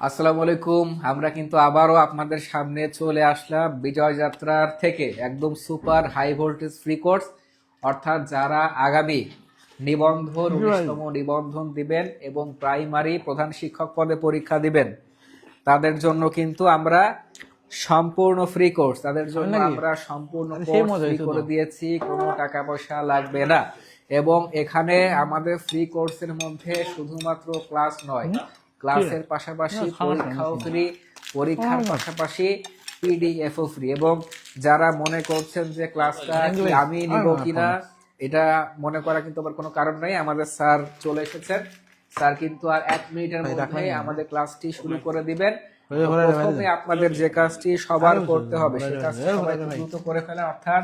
আসসালামু আলাইকুম। আমরা কিন্তু আবারও আপনাদের সামনে চলে আসলাম বিজয় যাত্রার থেকে একদম super high voltage free course, অর্থাৎ যারা আগামী নিবন্ধন 19তম নিবন্ধন দিবেন এবং প্রাইমারি প্রধান শিক্ষক পদে পরীক্ষা দিবেন, তাদের জন্য কিন্তু আমরা সম্পূর্ণ ফ্রি কোর্স, তাদের জন্য আমরা সম্পূর্ণ কোর্স ফ্রি করে দিয়েছি, কোনো টাকা পয়সা লাগবে না। এবং এখানে আমাদের ফ্রি কোর্সের মধ্যে শুধুমাত্র ক্লাস নয়, ক্লাসের পাশাপাশি পরীক্ষাও ফ্রি, পরীক্ষার পাশাপাশি পিডিএফও ফ্রি। এবং যারা মনে করছেন যে ক্লাসটা আমি নিব কিনা, এটা মনে করা কিন্তু আবার কোনো কারণ নাই। আমাদের স্যার চলে এসেছেন, স্যার কিন্তু আর 1 মিনিটের মধ্যে আমাদের ক্লাসটি শুরু করে দিবেন। প্রথমে আপনাদের যে কাজটি সবার করতে হবে, সে কাজটি সবাই দ্রুত করে ফেলেন। অর্থাৎ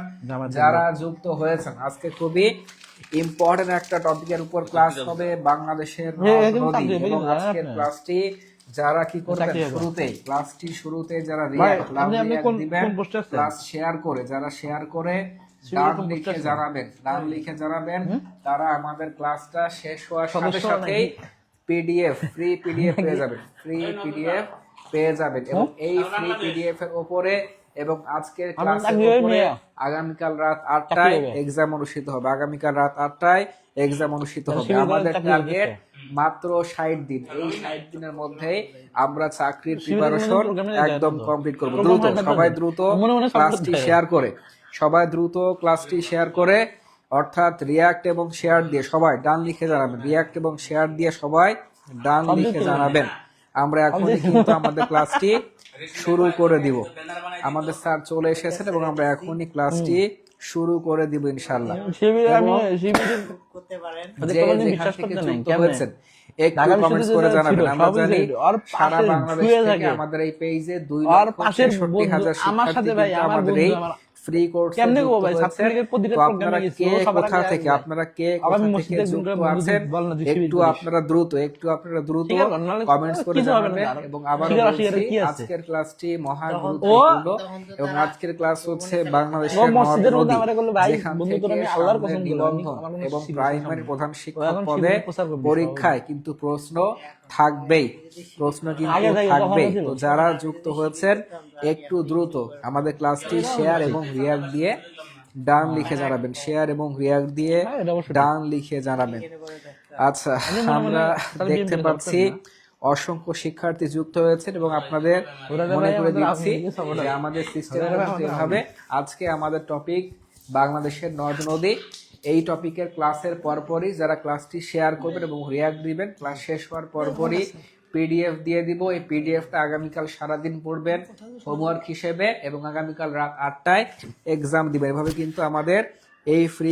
যারা যুক্ত হয়েছেন, আজকে খুবই ইম্পর্টেন্ট একটা টপিকের উপর ক্লাস হবে, বাংলাদেশের নদী। এবং আজকের ক্লাসটি যারা কি করবেন, শুরুতে যারা রিঅ্যাক্ট দিবেন, ক্লাস শেয়ার করে, যারা শেয়ার করে নাম লিখে জানাবেন, তারা আমাদের ক্লাসটা শেষ হওয়ার সাথে সাথেই ফ্রি পিডিএফ পেয়ে যাবেন। এবং এই ফ্রি পিডিএফ এর উপরে এবং আজকের ক্লাসের উপরে আগামীকাল রাত 8টায় এক্সাম অনুষ্ঠিত হবে। আমাদের টার্গেট মাত্র 60 দিন। এই 60 দিনের মধ্যে আমরা চাকরির প্রিপারেশন একদম কমপ্লিট করব। দ্রুত ক্লাসটি শেয়ার করে অর্থাৎ রিঅ্যাক্ট এবং শেয়ার দিয়ে সবাই ডান লিখে জানাবেন। আমরা এখনই কিন্তু আমাদের ক্লাসটি শুরু করে দিব। আমাদের স্যার চলে এসেছেন এবং আমরা এখনই ক্লাসটি শুরু করে দিব ইনশাআল্লাহ। একটু কমেন্টস করে জানাবেন। আমরা জানি সারা বাংলাদেশ থেকে আমাদের এই পেজে 2,65,000 শিক্ষার্থী আমাদের এই ফ্রি কোর্স আপনারা কে যুক্ত আছেন, একটু আপনারা দ্রুত কমেন্টস করে জানাবেন। এবং আবার আজকের ক্লাসটি মহা গুরুত্বপূর্ণ এবং আজকের ক্লাস হচ্ছে বাংলাদেশের নদ-নদী, যেখান থেকে নিবন্ধন এবং প্রাইমারি প্রধান শিক্ষক পদে পরীক্ষায় কিন্তু প্রশ্ন থাকবেই। তো যারা যুক্ত হয়েছেন একটু দ্রুত আমাদের ক্লাসটি শেয়ার এবং রিঅ্যাক্ট দিয়ে ডান লিখে জানাবেন। আচ্ছা, আমরা দেখতে পাচ্ছি অসংখ্য শিক্ষার্থী যুক্ত হয়েছেন এবং আপনাদের মনে করে দিচ্ছি যে আমাদের সিস্টেম এভাবে। আজকে আমাদের টপিক বাংলাদেশের নদ নদী। এই টপিকের ক্লাসের পরপরই যারা ক্লাসটি শেয়ার করবেন এবং রিঅ্যাক্ট দিবেন, ক্লাস শেষ হওয়ার পরপরই পিডিএফ দিয়ে দিব। এই পিডিএফটা আগামীকাল সারাদিন পড়বেন হোমওয়ার্ক হিসেবে এবং আগামীকাল রাত 8টায় এক্সাম দিবেন। এভাবে কিন্তু আমাদের এই ফ্রি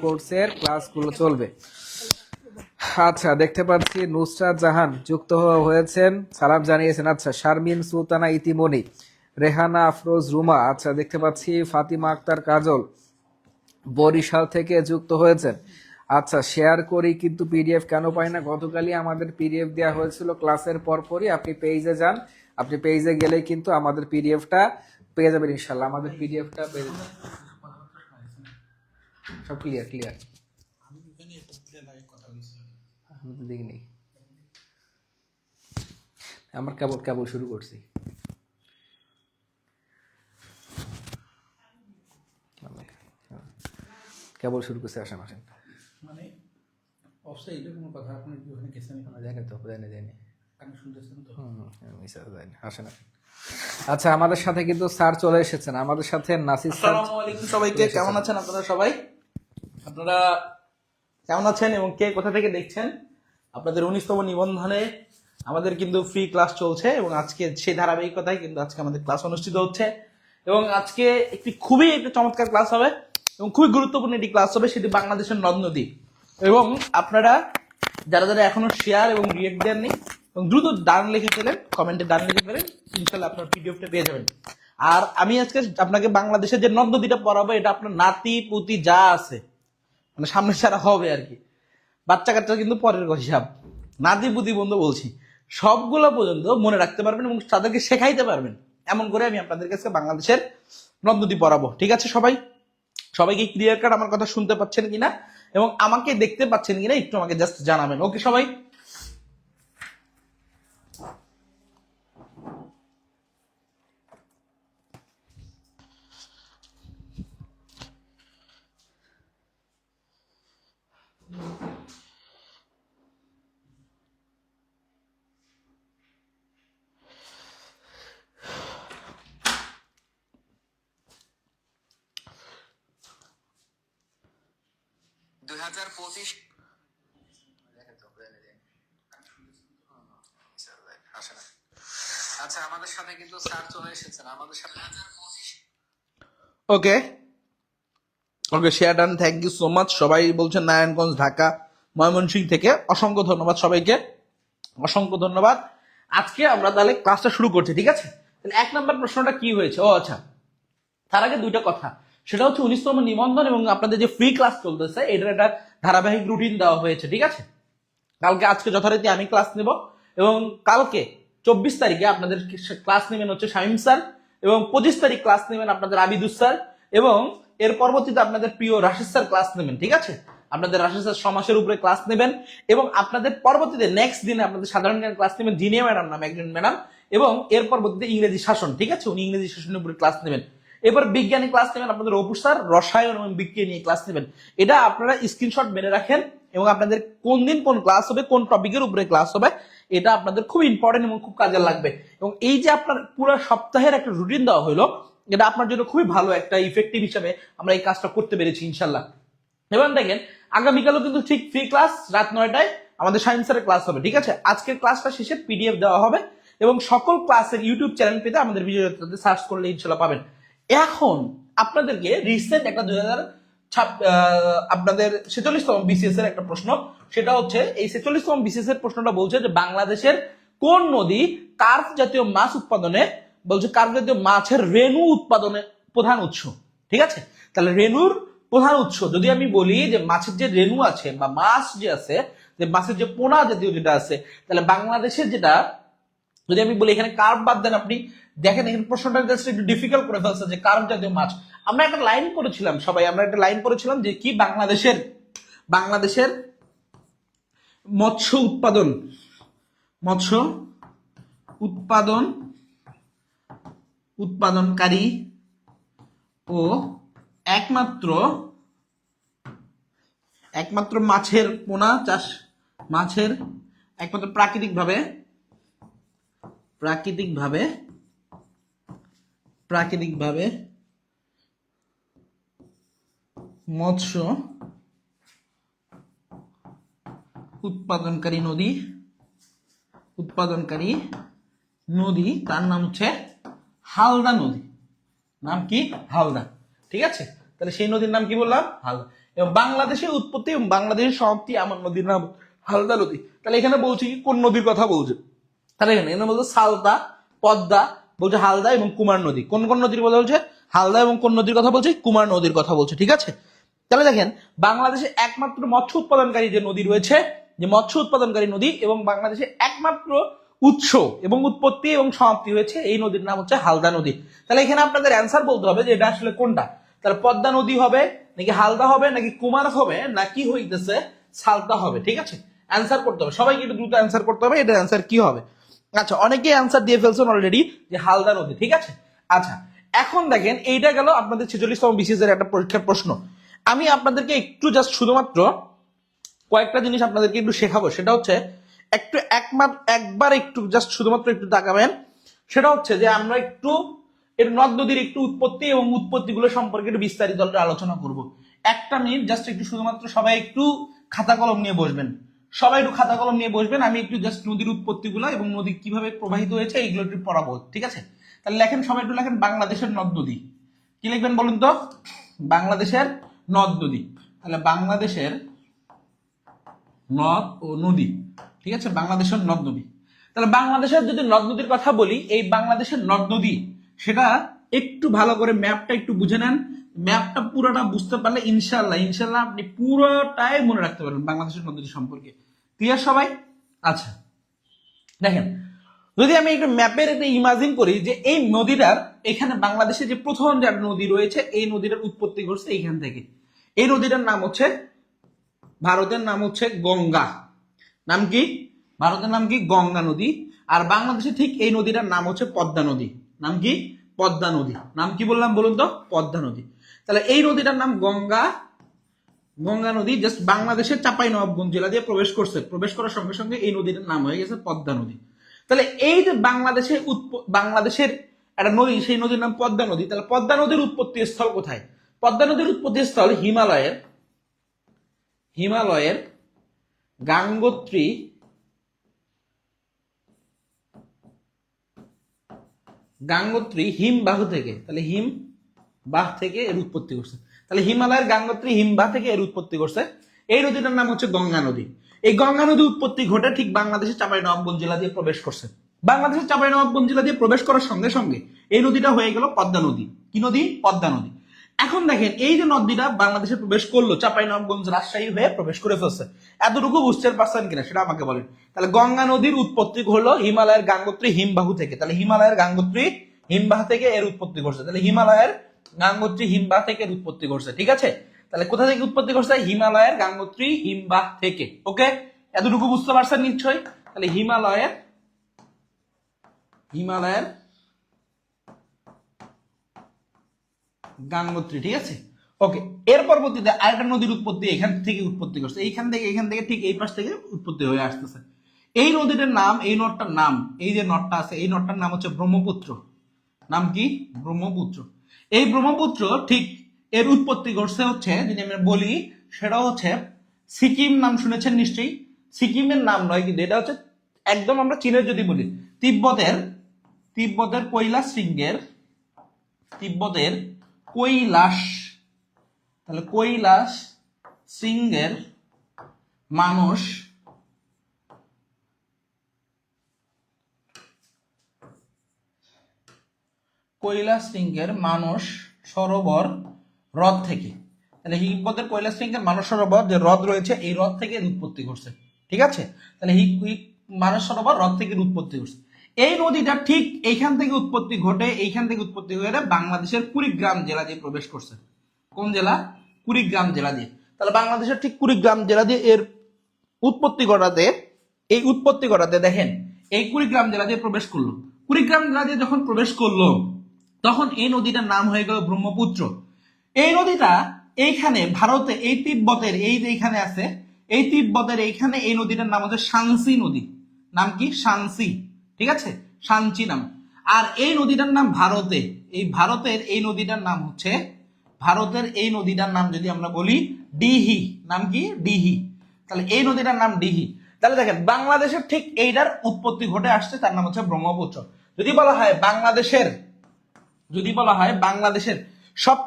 কোর্সের ক্লাসগুলো চলবে। আচ্ছা, দেখতে পাচ্ছি নুসরাত জাহান যুক্ত হয়েছেন, সালাম জানিয়েছেন। আচ্ছা, শারমিন সুলতানা ইতিমনি, রেহানা আফরোজ রুমা, আচ্ছা দেখতে পাচ্ছি ফাতিমা আক্তার কাজল বরিশাল থেকে যুক্ত হয়েছেন। আচ্ছা, শেয়ার করি কিন্তু পিডিএফ কেন পাই না? গতকালই আমাদের পিডিএফ দেওয়া হয়েছিল ক্লাসের পরপরই। আপনি পেজে যান, আপনি পেজে গেলে কিন্তু আমাদের পিডিএফটা পেয়ে যাবেন ইনশাল্লাহ। আমাদের পিডিএফটা পেয়ে যাবেন। সব ক্লিয়ার দেখিনি, আমার কেবল শুরু করছি। আসেন মানে অবশ্যই এটা কোনো কথা আপনি ওখানে গেছেন জানি আপনি শুনতেছেন তো? আসেন। আচ্ছা, আমাদের সাথে কিন্তু স্যার চলে এসেছেন, আমাদের সাথে নাসির স্যার। আসসালামু আলাইকুম সবাইকে, কেমন আছেন আপনারা? আপনারা কেমন আছেন এবং কে কোথা থেকে দেখছেন? আপনাদের 19তম নিবন্ধনে আমাদের কিন্তু ফ্রি ক্লাস চলছে এবং আজকে সেই ধারাবাহিকতায় কিন্তু আজকে আমাদের ক্লাস অনুষ্ঠিত হচ্ছে। এবং আজকে খুবই চমৎকার ক্লাস হবে এবং খুবই গুরুত্বপূর্ণ একটি ক্লাস হবে, সেটি বাংলাদেশের নদ নদী। এবং আপনারা যারা এখনো শেয়ার এবং রিঅ্যাক্ট দেননি এবং দ্রুত কমেন্টে ডান লিখে ফেলেন, ইনশাল্লাহ আপনার পিডিএফটা পেয়ে যাবেন। আর আমি আজকে আপনাকে বাংলাদেশের যে নদ নদীটা পড়াবো, এটা আপনার নাতি পুতি যা আছে মানে সামনে সারা হবে আর কি, বাচ্চা কাচ্চা কিন্তু পরের হিসাব, নাতি পুতি বন্ধু বলছি, সবগুলো পর্যন্ত মনে রাখতে পারবেন এবং তাদেরকে শেখাইতে পারবেন। এমন করে আমি আপনাদের কাছে বাংলাদেশের নদ নদী পড়াবো। ঠিক আছে সবাই? সবাই কি ক্লিয়ার কাট আমার কথা শুনতে পাচ্ছেন কিনা এবং আমাকে দেখতে পাচ্ছেন কিনা একটু আমাকে জাস্ট জানাবেন। ওকে সবাই? আচ্ছা, আমাদের সাথে কিন্তু স্যার চলে এসেছেন আমাদের সাথে। Okay okay, share done, thank you so much. সবাই বলছেন নারায়ণগঞ্জ, ঢাকা, ময়মনসিংহ থেকে। অসংখ্য ধন্যবাদ সবাইকে, অসংখ্য ধন্যবাদ। আজকে আমরা তাহলে ক্লাসটা শুরু করছি, ঠিক আছে? তাহলে 1 নম্বর প্রশ্নটা কি হয়েছে? ও আচ্ছা, তার আগে দুইটা কথা। সেটা হচ্ছে 19তম নিবন্ধন এবং আপনাদের যে ফ্রি ক্লাস চলতেছে এটার একটা ধারাবাহিক রুটিন দেওয়া হয়েছে, ঠিক আছে? কালকে আজকে যথারীতি আমি ক্লাস নেব এবং কালকে 24 তারিখে আপনাদের ক্লাস নেবেন হচ্ছে শামীম স্যার এবং 25 তারিখ ক্লাস নেবেন আপনাদের আবিদুস স্যার এবং এর পরবর্তীতে আপনাদের প্রিয় রাশেদ স্যার ক্লাস নেবেন, ঠিক আছে? আপনাদের রাশেদ স্যার সমাসের উপরে ক্লাস নেবেন এবং আপনাদের পরবর্তীতে নেক্সট দিনে আপনাদের সাধারণ জ্ঞান ক্লাস নেবেন জিনিয়া ম্যাডাম নামে একজন ম্যাডাম এবং এর পরবর্তীতে ইংরেজি শাসন, ঠিক আছে? উনি ইংরেজি শাসনের উপরে ক্লাস নেবেন। এবার বিজ্ঞানী ক্লাস নেবেন আপনাদের অপু স্যার, রসায়ন এবং বিজ্ঞান নিয়ে ক্লাস নেবেন। এটা আপনারা স্ক্রিনশট মেরে রাখেন এবং আপনাদের কোন দিন কোন ক্লাস হবে, কোন টপিকের উপরে ক্লাস হবে, এটা আপনাদের খুব ইম্পর্টেন্ট এবং খুব কাজে লাগবে। এবং এই যে আপনার পুরো সপ্তাহের একটা রুটিন দেওয়া হলো, এটা আপনার জন্য খুবই ভালো একটা ইফেক্টিভ হিসাবে আমরা এই কাজটা করতে পেরেছি ইনশাল্লাহ। এবার দেখেন, আগামীকালও কিন্তু ঠিক ফ্রি ক্লাস রাত 9টায় আমাদের সায়েন্স স্যারের ক্লাস হবে, ঠিক আছে? আজকের ক্লাসটা শেষে পিডিএফ দেওয়া হবে এবং সকল ক্লাসের ইউটিউব চ্যানেল পেতে আমাদের ভিডিও সার্চ করলে ইনশাল্লাহ পাবেন। এখন আপনাদেরকে রিসেন্ট একটা আপনাদের 46তম বিসিএস এর একটা প্রশ্ন, সেটা হচ্ছে এই 46তম বিসিএস এর প্রশ্নটা বলছে যে বাংলাদেশের কোন নদী কার্প জাতীয় মাছ উৎপাদনে, বলছে কার্প জাতীয় মাছের রেণু উৎপাদনে প্রধান উৎস, ঠিক আছে? তাহলে রেণুর প্রধান উৎস যদি আমি বলি যে মাছের যে রেণু আছে বা মাছ যে আছে, যে মাছের যে পোনা জাতীয় যেটা আছে, তাহলে বাংলাদেশের যেটা যদি আমি বলি এখানে কার্প বাদ দেন, আপনি দেখেন এখানে প্রশ্নটা জাস্ট একটু ডিফিকাল্ট করে ফেলছে যে কার্প জাতীয় মাছ। আমরা একটা লাইন করেছিলাম সবাই, আমরা একটা লাইন করেছিলাম যে কি বাংলাদেশের বাংলাদেশের মৎস্য উৎপাদন, মৎস্য উৎপাদন উৎপাদনকারী ও একমাত্র মাছের পোনা চাষ, মাছের একমাত্র প্রাকৃতিকভাবে মৎস্য উৎপাদনকারী নদী তার নাম হচ্ছে হালদা নদী। নাম কি? হালদা, ঠিক আছে? তাহলে সেই নদীর নাম কি বললাম? হালদা। এবং বাংলাদেশের উৎপত্তি এবং বাংলাদেশের সমাপ্তি আমার নদীর নাম হালদা নদী। তাহলে এখানে বলছি কি কোন নদীর কথা বলছে? তাহলে এখানে বলছে সালদা, পদ্মা, বলছে হালদা এবং কুমার নদী। কোন কোন নদীর কথা বলছে? হালদা এবং কোন নদীর কথা বলছে? কুমার নদীর কথা বলছে, ঠিক আছে? তাহলে দেখেন, বাংলাদেশে একমাত্র মৎস্য উৎপাদনকারী যে নদী রয়েছে, যে মৎস্য উৎপাদনকারী নদী এবং বাংলাদেশে একমাত্র উৎস এবং উৎপত্তি এবং সমাপ্তি হয়েছে এই নদীর নাম হচ্ছে হালদা নদী। তাহলে এখানে আপনাদের অ্যান্সার বলতে হবে যে এটা আসলে কোনটা। তাহলে পদ্মা নদী হবে নাকি হালদা হবে নাকি কুমার হবে নাকি হইতেছে সালদা হবে, ঠিক আছে? অ্যান্সার করতে হবে, সবাইকে একটু দ্রুত অ্যান্সার করতে হবে এটার অ্যান্সার কি হবে। আচ্ছা, অনেকেই অ্যান্সার দিয়ে ফেলছেন অলরেডি যে হালদা নদী, ঠিক আছে? আচ্ছা, এখন দেখেন এইটা গেল আপনাদের 46তম বিসিএস এর একটা পরীক্ষার প্রশ্ন। আমি আপনাদেরকে একটু জাস্ট শুধুমাত্র কয়েকটা জিনিস আপনাদেরকে একটু শেখাবো, সেটা হচ্ছে একবার একটু জাস্ট শুধুমাত্র একটু তাকাবেন। সেটা হচ্ছে যে আমরা একটু এর নদ নদীর একটু উৎপত্তি এবং উৎপত্তিগুলো সম্পর্কে একটু বিস্তারিত আলোচনা করব। একটা মিনিট জাস্ট একটু শুধুমাত্র সবাই একটু খাতা কলম নিয়ে বসবেন, সবাই একটু খাতা কলম নিয়ে বসবেন। আমি একটু জাস্ট নদীর উৎপত্তিগুলো এবং নদী কিভাবে প্রবাহিত হয়েছে এইগুলো একটু পড়াবো, ঠিক আছে? তাহলে লেখেন, সবাই একটু লেখেন বাংলাদেশের নদ নদী। কি লিখবেন বলুন তো? বাংলাদেশের নদ নদী। তাহলে বাংলাদেশের নদ ও নদী, ঠিক আছে? বাংলাদেশের নদ নদী। তাহলে বাংলাদেশের যদি নদ নদীর কথা বলি, এই বাংলাদেশের নদ নদী সেটা একটু ভালো করে ম্যাপটা একটু বুঝে নেন। ম্যাপটা পুরোটা বুঝতে পারলে ইনশাল্লাহ আপনি পুরোটাই মনে রাখতে পারবেন বাংলাদেশের নদ নদী সম্পর্কে। ক্লিয়ার সবাই? আচ্ছা, দেখেন যদি আমি একটা ম্যাপের একটা ইমাজিন করি যে এই নদীটার এখানে বাংলাদেশে যে প্রথম যে নদী রয়েছে এই নদীটার উৎপত্তি ঘটছে এইখান থেকে। এই নদীটার নাম হচ্ছে, ভারতের নাম হচ্ছে গঙ্গা। নাম কি? ভারতের নাম কি? গঙ্গা নদী। আর বাংলাদেশে ঠিক এই নদীটার নাম হচ্ছে পদ্মা নদী। নাম কি? পদ্মা নদী। নাম কি বললাম বলুন তো? পদ্মা নদী। তাহলে এই নদীটার নাম গঙ্গা, গঙ্গা নদী জাস্ট বাংলাদেশের চাঁপাইনবাবগঞ্জ জেলা দিয়ে প্রবেশ করছে, প্রবেশ করার সঙ্গে সঙ্গে এই নদীটার নাম হয়ে গেছে পদ্মা নদী। তাহলে এই যে বাংলাদেশের একটা নদী, সেই নদীর নাম পদ্মা নদী। তাহলে পদ্মা নদীর উৎপত্তি স্থল কোথায়? পদ্মা নদীর উৎপত্তি স্থল হিমালয়ের গাঙ্গোত্রী হিমবাহ থেকে। তাহলে হিমবাহ থেকে এর উৎপত্তি করছে। তাহলে হিমালয়ের গাঙ্গোত্রী হিমবাহ থেকে এর উৎপত্তি করছে। এই নদীটার নাম হচ্ছে গঙ্গা নদী। এই গঙ্গা নদী উৎপত্তি ঘটে ঠিক বাংলাদেশের চাঁপাইনবাবগঞ্জ জেলা দিয়ে প্রবেশ করছে। বাংলাদেশের চাঁপাইনবাবগঞ্জ জেলা দিয়ে প্রবেশ করার সঙ্গে সঙ্গে এই নদীটা হয়ে গেল পদ্মা নদী। কি নদী? পদ্মা নদী। এখন দেখেন এই যে নদীটা বাংলাদেশে প্রবেশ করলো, চাঁপাইনবাবগঞ্জ রাজশাহী হয়ে প্রবেশ করে ফেলছে, এতটুকু বুঝতে পারছেন কিনা সেটা আমাকে বলেন। তাহলে গঙ্গা নদীর উৎপত্তি হলো হিমালয়ের গাঙ্গোত্রী হিমবাহ থেকে। তাহলে হিমালয়ের গাঙ্গোত্রী হিমবাহ থেকে এর উৎপত্তি করছে। তাহলে হিমালয়ের গাঙ্গোত্রী হিমবাহ থেকে এর উৎপত্তি করছে। ঠিক আছে? তাহলে কোথা থেকে উৎপত্তি করছে? হিমালয়ের গাঙ্গোত্রী হিমবাহ থেকে। ওকে, এতটুকু বুঝতে পারছেন নিশ্চয়ই। তাহলে হিমালয়ের গাঙ্গোত্রী। ঠিক আছে, ওকে। এর পরবর্তীতে আরেকটা নদীর উৎপত্তি এখান থেকে উৎপত্তি করছে, এইখান থেকে ঠিক এই পাশ থেকে উৎপত্তি হয়ে আসতেছে। এই নদীটার নাম, এই নদটার নাম, এই যে নদটা আছে এই নদটার নাম হচ্ছে ব্রহ্মপুত্র। নাম কি? ব্রহ্মপুত্র। এই ব্রহ্মপুত্র ঠিক এর উৎপত্তি ঘটছে হচ্ছে, যদি আমি বলি সেটা হচ্ছে সিকিম। নাম শুনেছেন নিশ্চয়ই। সিকিমের নাম নয় কিন্তু এটা হচ্ছে একদম, আমরা চীনের যদি বলি তিব্বতের কৈলাস, তাহলে কৈলাস শৃঙ্গের মানুষ সরোবর হ্রদ থেকে। তাহলে তিব্বতের কৈলাস শৃঙ্গের মানস সরোবর যে হ্রদ রয়েছে এই হ্রদ থেকে উৎপত্তি করছে। ঠিক আছে? তাহলে মানস সরোবর হ্রদ থেকে উৎপত্তি করছে। এই নদীটা ঠিক এইখান থেকে উৎপত্তি ঘটে, এইখান থেকে উৎপত্তি হয়ে বাংলাদেশের কুড়িগ্রাম জেলা দিয়ে প্রবেশ করছে। কোন জেলা? কুড়িগ্রাম জেলা দিয়ে। তাহলে বাংলাদেশের ঠিক কুড়িগ্রাম জেলা দিয়ে এর উৎপত্তি ঘটাতে দেখেন এই কুড়িগ্রাম জেলা দিয়ে প্রবেশ করলো। কুড়িগ্রাম জেলা দিয়ে যখন প্রবেশ করলো তখন এই নদীটার নাম হয়ে গেল ব্রহ্মপুত্র। এই নদীটা এইখানে ভারতে, এই তিব্বতের এই যে এইখানে আছে, এই তিব্বতের এইখানে এই নদীটার নাম হচ্ছে শানসি নদী। নাম কি? শানসি। ঠিক আছে, শানচি নাম। আর এই নদীটার নাম ভারতের এই নদীটার নাম যদি আমরা বলি ডিহি। নাম কি? ডিহি। তাহলে এই নদীটার নাম ডিহি। তাহলে দেখেন বাংলাদেশের ঠিক এইটার উৎপত্তি ঘটে আসছে, তার নাম হচ্ছে ব্রহ্মপুত্র। যদি বলা হয় বাংলাদেশের সব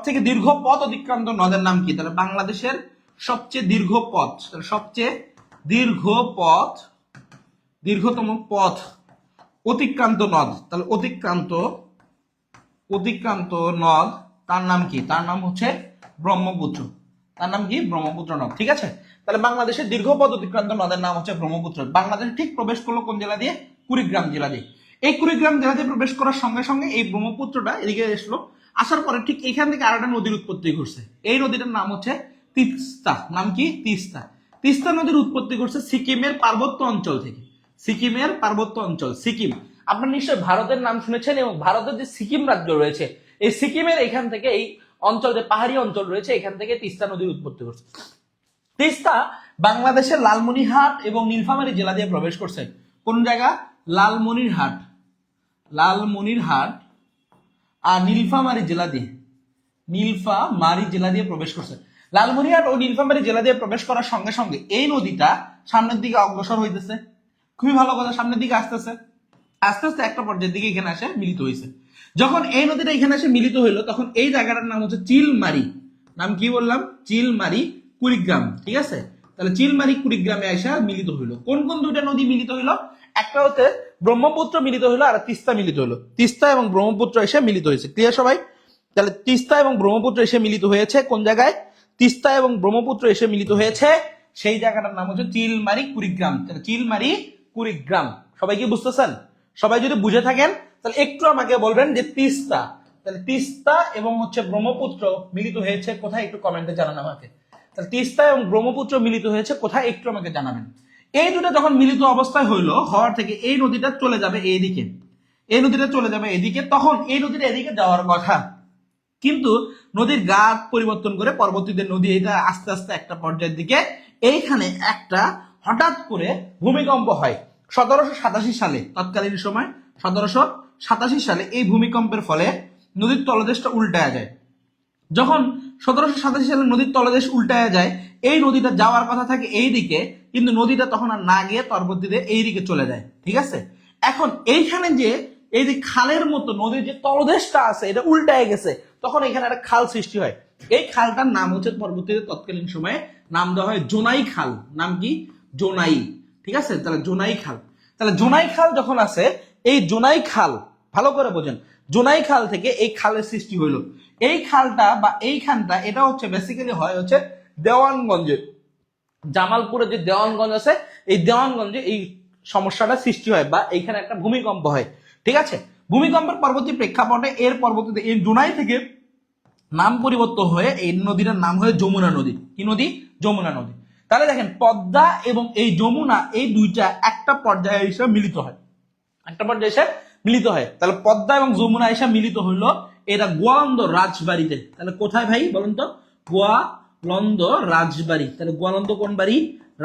থেকে দীর্ঘ পথ অতিক্রান্ত নদের নাম কি? তাহলে বাংলাদেশের সবচেয়ে দীর্ঘতম পথ অতিক্রান্ত নদ। তাহলে অতিক্রান্ত নদ তার নাম কি? তার নাম হচ্ছে ব্রহ্মপুত্র। তার নাম কি? ব্রহ্মপুত্র নদ। ঠিক আছে? তাহলে বাংলাদেশের দীর্ঘ পথ অতিক্রান্ত নদের নাম হচ্ছে ব্রহ্মপুত্র। বাংলাদেশ ঠিক প্রবেশ করলো কোন জেলা দিয়ে? কুড়িগ্রাম জেলা দিয়ে। এই কুড়িগ্রাম জেলা দিয়ে প্রবেশ করার সঙ্গে সঙ্গে এই ব্রহ্মপুত্রটা এদিকে আসলো, আসার পরে ঠিক এখান থেকে আরেকটা নদীর উৎপত্তি ঘটছে। এই নদীটার নাম হচ্ছে তিস্তা। নাম কি? তিস্তা। তিস্তা নদীর উৎপত্তি ঘটছে সিকিমের পার্বত্য অঞ্চল থেকে। সিকিম। আপনারা নিশ্চয়ই ভারতের নাম শুনেছেন, এবং ভারতের যে সিকিম রাজ্য রয়েছে এই সিকিমের এখান থেকে এই অঞ্চল, যে পাহাড়ি অঞ্চল রয়েছে এখান থেকে তিস্তা নদীর উৎপত্তি ঘটছে। তিস্তা বাংলাদেশের লালমনিরহাট এবং নীলফামারী জেলা দিয়ে প্রবেশ করছে। কোন জায়গা? লালমনিরহাট আর নীলফামারী জেলা দিয়ে প্রবেশ করছে। লালমনিরহাট ও নীলফামারী জেলা দিয়ে প্রবেশ করার সঙ্গে সঙ্গে এই নদীটা সামনের দিকে অগ্রসর হইতেছে। খুবই ভালো কথা, সামনের দিকে আস্তে আস্তে একটা পর্যায়ের দিকে এখানে আসে মিলিত হয়েছে। যখন এই নদীটা এখানে এসে মিলিত হইলো তখন এই জায়গাটার নাম হচ্ছে চিলমারি। নাম কি বললাম? চিলমারি, কুড়িগ্রাম। ঠিক আছে? তাহলে চিলমারি কুড়িগ্রামে এসে মিলিত হইলো। কোন কোন দুইটা নদী মিলিত হইলো? একটা হচ্ছে ব্রহ্মপুত্র মিলিত হইলো, আর তিস্তা মিলিত হইলো। তিস্তা এবং ব্রহ্মপুত্র এসে মিলিত হয়েছে। ক্লিয়ার সবাই? তাহলে তিস্তা এবং ব্রহ্মপুত্র এসে মিলিত হয়েছে কোন জায়গায়? তিস্তা এবং ব্রহ্মপুত্র এসে মিলিত হয়েছে সেই জায়গাটার নাম হচ্ছে চিলমারি কুড়িগ্রাম। চিলমারি কুড়িগ্রাম, সবাই কি বুঝতেছেন? সবাই যদি বুঝে থাকেন তাহলে একটু আমাকে বলবেন যে তিস্তা, তাহলে তিস্তা এবং হচ্ছে ব্রহ্মপুত্র মিলিত হয়েছে কোথায়, একটু কমেন্টে জানান আমাকে। তাহলে তিস্তা এবং ব্রহ্মপুত্র মিলিত হয়েছে কোথায়, একটু আমাকে জানাবেন। এই দুটো যখন মিলিত অবস্থায় হইলো, হওয়ার থেকে এই নদীটা চলে যাবে এইদিকে, এই নদীটা চলে যাবে এদিকে, তখন এই নদীটা এদিকে যাওয়ার কথা, কিন্তু নদীর গাত পরিবর্তন করে পরবর্তীতে নদী এটা আস্তে আস্তে একটা পর্যায়ের দিকে এইখানে একটা হঠাৎ করে ভূমিকম্প হয় 1787 সালে, তৎকালীন সময় 1787 সালে এই ভূমিকম্পের ফলে নদীর তলদেশটা উল্টায়া যায়। যখন 1787 সালে নদীর তলদেশ উল্টায়া যায়, এই নদীটা যাওয়ার কথা থাকে এই দিকে, কিন্তু নদীটা তখন আর না গিয়ে পরবর্তীতে এই দিকে চলে যায়, ঠিক আছে। এখন এইখানে যে এই যে খালের মতো নদীর যে তলদেশটা আছে এটা উল্টায় গেছে, তখন এখানে একটা খাল সৃষ্টি হয়। এই খালটার নাম হচ্ছে পরবর্তীতে তৎকালীন সময়ে নাম দেওয়া হয় জোনাই খাল। নাম কি? জোনাই, ঠিক আছে। তাহলে জোনাই খাল, তাহলে জোনাই খাল যখন আছে, এই জোনাই খাল ভালো করে বোঝেন, জোনাই খাল থেকে এই খালের সৃষ্টি হইলো। এই খালটা বা এইখানটা এটা হচ্ছে বেসিক্যালি হয় হচ্ছে দেওয়ানগঞ্জে, জামালপুরে যে দেওয়ানগঞ্জ আছে, এই দেওয়ানগঞ্জে এই সমস্যাটা সৃষ্টি হয় বা এইখানে একটা ভূমিকম্প হয়, ঠিক আছে। ভূমিকম্পের পরবর্তী প্রেক্ষাপটে এর পরবর্তীতে এই জোনাই থেকে নাম পরিবর্তন হয়ে এই নদীটার নাম হয় যমুনা নদী। কি নদী? যমুনা নদী। তাহলে দেখেন পদ্মা এবং এই যমুনা এই দুইটা একটা পর্যায়ে এসে মিলিত হয়, একটা পর্যায়ে এসে মিলিত হয়। তাহলে পদ্মা এবং যমুনা এসে মিলিত হইলো এটা গোয়ালন্দ রাজবাড়িতে। তাহলে কোথায় ভাই বলুন তো? গোয়ালন্দ রাজবাড়ি। তাহলে গোয়ালন্দ কোন বাড়ি?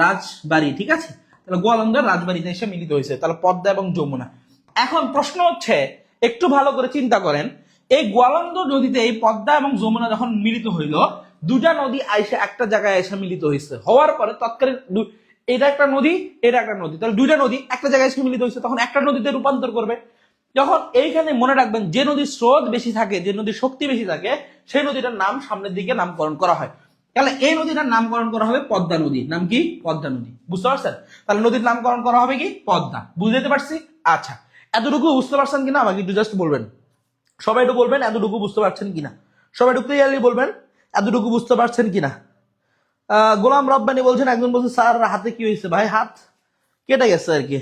রাজবাড়ি, ঠিক আছে। তাহলে গোয়ালন্দ রাজবাড়িতে এসে মিলিত হয়েছে, তাহলে পদ্মা এবং যমুনা। এখন প্রশ্ন হচ্ছে, একটু ভালো করে চিন্তা করেন, এই গোয়ালন্দ নদীতে এই পদ্মা এবং যমুনা যখন মিলিত হইল, দুটা নদী আইসে একটা জায়গায় এসে মিলিত হয়েছে, হওয়ার পরে তৎকালীন এটা একটা নদী, এটা একটা নদী, তাহলে দুইটা নদী একটা জায়গায় এসে মিলিত হয়েছে, তখন একটা নদীতে রূপান্তর করবে। যখন এইখানে মনে রাখবেন, যে নদীর স্রোত বেশি থাকে, যে নদীর শক্তি বেশি থাকে, সেই নদীটার নাম সামনের দিকে নামকরণ করা হয়। তাহলে এই নদীটার নামকরণ করা হবে পদ্মা নদী। নাম কি? পদ্মা নদী। বুঝতে পারছেন? তাহলে নদীর নামকরণ করা হবে কি? পদ্মা। বুঝতে পারছি? আচ্ছা, এতটুকু বুঝতে পারছেন কিনা আমাকে একটু জাস্ট বলবেন। সবাই একটু বলবেন এতটুকু বুঝতে পারছেন কিনা, সবাই একটু ক্লিয়ারলি বলবেন এতটুকু বুঝতে পারছেন কিনা। গোলাম রব্বানি বলছেন, একজন বলছে স্যার হাতে কি হয়েছে? ভাই হাত কেটে গেছে আর কি।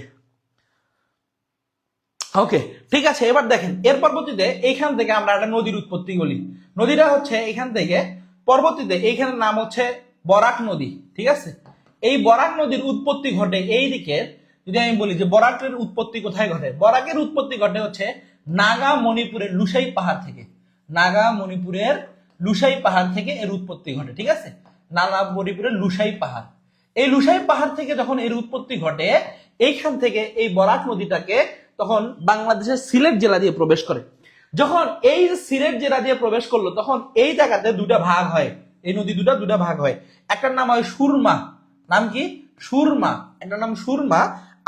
ওকে, ঠিক আছে। এবার দেখেন এর পরবর্তীতে এইখান থেকে আমরা একটা নদীর উৎপত্তি বলি। নদীটা হচ্ছে এইখান থেকে পরবর্তীতে এইখানের নাম হচ্ছে বরাক নদী, ঠিক আছে। এই বরাক নদীর উৎপত্তি ঘটে এই দিকে। যদি আমি বলি যে বরাকের উৎপত্তি কোথায় ঘটে, বরাকের উৎপত্তি ঘটে হচ্ছে নাগা মণিপুরের লুসাই পাহাড় থেকে। নাগা মণিপুরের লুসাই পাহাড় থেকে এর উৎপত্তি ঘটে, ঠিক আছে। নাগা মণিপুরের লুসাই পাহাড়, এই লুসাই পাহাড় থেকে যখন এর উৎপত্তি ঘটে, এইখান থেকে এই বরাক নদীটাকে তখন বাংলাদেশের সিলেট জেলা দিয়ে প্রবেশ করে। যখন এই সিলেট জেলা দিয়ে প্রবেশ করলো, তখন এই জায়গাতে দুটা ভাগ হয়, এই নদী দুটা ভাগ হয়। একটার নাম হয় সুরমা। নাম কি? সুরমা। একটার নাম সুরমা,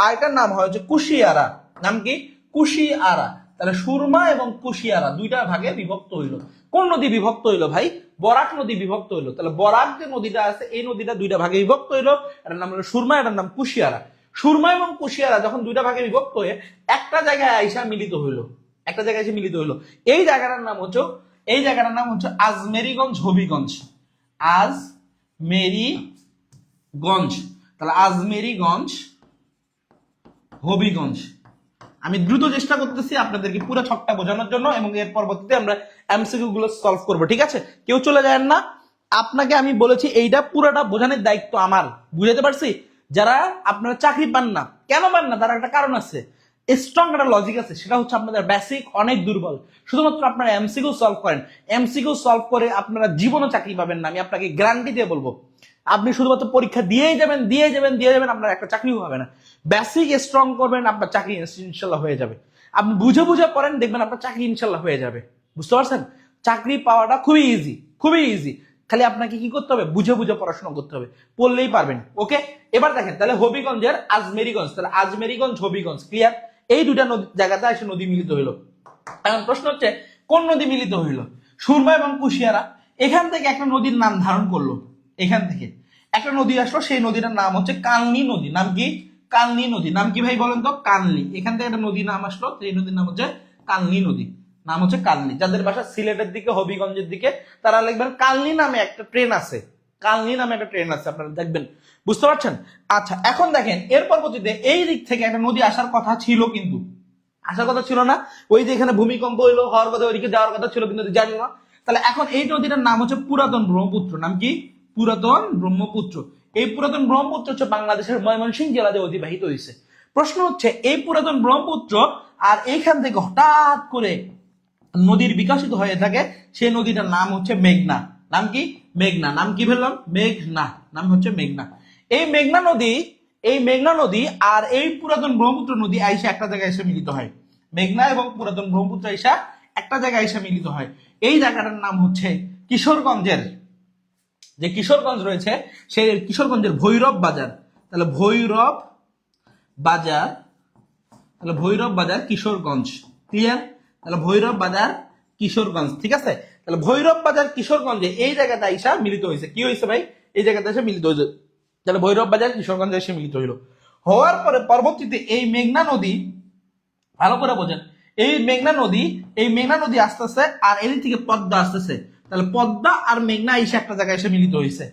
আর একটার নাম হয় হচ্ছে কুশিয়ারা। নাম কি? কুশিয়ারা। তাহলে সুরমা এবং কুশিয়ারা দুইটা ভাগে বিভক্ত হইলো। কোন নদী বিভক্ত হইলো ভাই? বরাক নদী বিভক্ত হইলো। তাহলে বরাক যে নদীটা আছে, এই নদীটা দুইটা ভাগে বিভক্ত হইলো। এটার নাম হলো সুরমা, এটার নাম কুশিয়ারা। সুরমা এবং কুশিয়ারা যখন দুইটা ভাগে বিভক্ত হয়ে একটা জায়গায় আইসা মিলিত হইলো, একটা জায়গায় এসে মিলিত হইলো, এই জায়গাটার নাম হচ্ছে, এই জায়গাটার নাম হচ্ছে আজমেরিগঞ্জ হবিগঞ্জ। আজমেরিগঞ্জ। তাহলে আজমেরিগঞ্জ হবিগঞ্জ। আমি দ্রুত চেষ্টা করতেছি আপনাদেরকে পুরো ছকটা বোঝানোর জন্য, এবং এর পরবর্তীতে আমরা এমসিকিউ গুলো সলভ করবো, ঠিক আছে। কেউ চলে যায় না, আপনাকে আমি বলেছি এইটা পুরোটা বোঝানোর দায়িত্ব আমার। বুঝাতে পারছি? যারা আপনারা চাকরি পান না, কেন পান না, তার একটা কারণ আছে, স্ট্রং একটা লজিক আছে, সেটা হচ্ছে আপনাদের বেসিক অনেক দুর্বল। শুধুমাত্র আপনারা এমসিকিউ সলভ করেন, এমসিকিউ সলভ করে আপনারা জীবনও চাকরি পাবেন না, আমি আপনাকে গ্যারান্টি দিয়ে বলবো। আপনি শুধুমাত্র পরীক্ষা দিয়েই যাবেন, আপনার একটা চাকরিও হবে না। বেসিক স্ট্রং করবেন, আপনার চাকরি ইনশাল্লাহ হয়ে যাবে। আপনি বুঝে পড়েন, দেখবেন আপনার চাকরি ইনশাল্লাহ হয়ে যাবে। বুঝতে পারছেন? চাকরি পাওয়াটা খুবই ইজি, খুবই ইজি। খালি আপনাকে কি করতে হবে? বুঝে পড়াশোনা করতে হবে, পড়লেই পারবেন। ওকে, এবার দেখেন তাহলে হবিগঞ্জের আজমেরিগঞ্জ, তাহলে আজমেরিগঞ্জ হবিগঞ্জ ক্লিয়ার। এই দুটা নদী জায়গাতে এসে নদী মিলিত হইলো। এখন প্রশ্ন হচ্ছে কোন নদী মিলিত হইলো? সুরমা এবং কুশিয়ারা। এখান থেকে একটা নদীর নাম ধারণ করলো, এখান থেকে একটা নদী আসলো, সেই নদীটার নাম হচ্ছে কালনী নদী। নাম কি? কালনী নদী। নাম কি ভাই বলেন তো? কালনী। এখান থেকে একটা নদীর নাম আসলো, সেই নদীর নাম হচ্ছে কালনী নদী। নাম হচ্ছে কালনী। যাদের বাসা সিলেটের দিকে, হবিগঞ্জের দিকে, তারা লিখবেন কালনী নামে একটা ট্রেন আছে, কালনি নামে একটা ট্রেন আছে, আপনারা দেখবেন, বুঝতে পারছেন? আচ্ছা, এখন দেখেন এর পরবর্তীতে এই দিক থেকে একটা নদী আসার কথা ছিল, কিন্তু আসার কথা ছিল না। ওই যে এখানে ভূমিকম্প হইলো, হওয়ার কথা, ওইদিকে যাওয়ার কথা ছিল, কিন্তু জানি না। তাহলে এখন এই নদীটার নাম হচ্ছে পুরাতন ব্রহ্মপুত্র। নাম কি? পুরাতন ব্রহ্মপুত্র। এই পুরাতন ব্রহ্মপুত্র হচ্ছে বাংলাদেশের ময়মনসিংহ জেলাতে অতিবাহিত হয়েছে। প্রশ্ন হচ্ছে, এই পুরাতন ব্রহ্মপুত্র আর এইখান থেকে হঠাৎ করে নদীর বিকাশিত হয়ে থাকে, সেই নদীটার নাম হচ্ছে মেঘনা। নাম কি? মেঘনা। নাম কি বললাম? মেঘনা। নাম হচ্ছে মেঘনা। এই মেঘনা নদী, এই মেঘনা নদী আর এই পুরাতন ব্রহ্মপুত্র নদী আইসা একটা জায়গায় এসে মিলিত হয়। মেঘনা এবং পুরাতন ব্রহ্মপুত্র আইসা একটা জায়গায় এসে মিলিত হয়। এই জায়গাটার নাম হচ্ছে কিশোরগঞ্জের, যে কিশোরগঞ্জ রয়েছে সেই কিশোরগঞ্জের ভৈরব বাজার। তাহলে ভৈরব বাজার, তাহলে ভৈরব বাজার কিশোরগঞ্জ। ক্লিয়ার? তাহলে ভৈরব বাজার কিশোরগঞ্জ, ঠিক আছে? তাহলে ভৈরব বাজার কিশোরগঞ্জে এই জায়গাটা আইসা মিলিত হয়েছে। কি হয়েছে ভাই? এই জায়গাটা এসে মিলিত হয়েছে। তাহলে ভৈরব বাজার কিশোরগঞ্জে এসে মিলিত হইল। হওয়ার পরে পরবর্তীতে এই মেঘনা নদী, ভালো করে বোঝেন, এই মেঘনা নদী, এই মেঘনা নদী আসতেছে আর এদিক থেকে পদ্মা আসতেছে। তাহলে পদ্মা আর মেঘনা এসে একটা জায়গায় এসে মিলিত হয়েছে।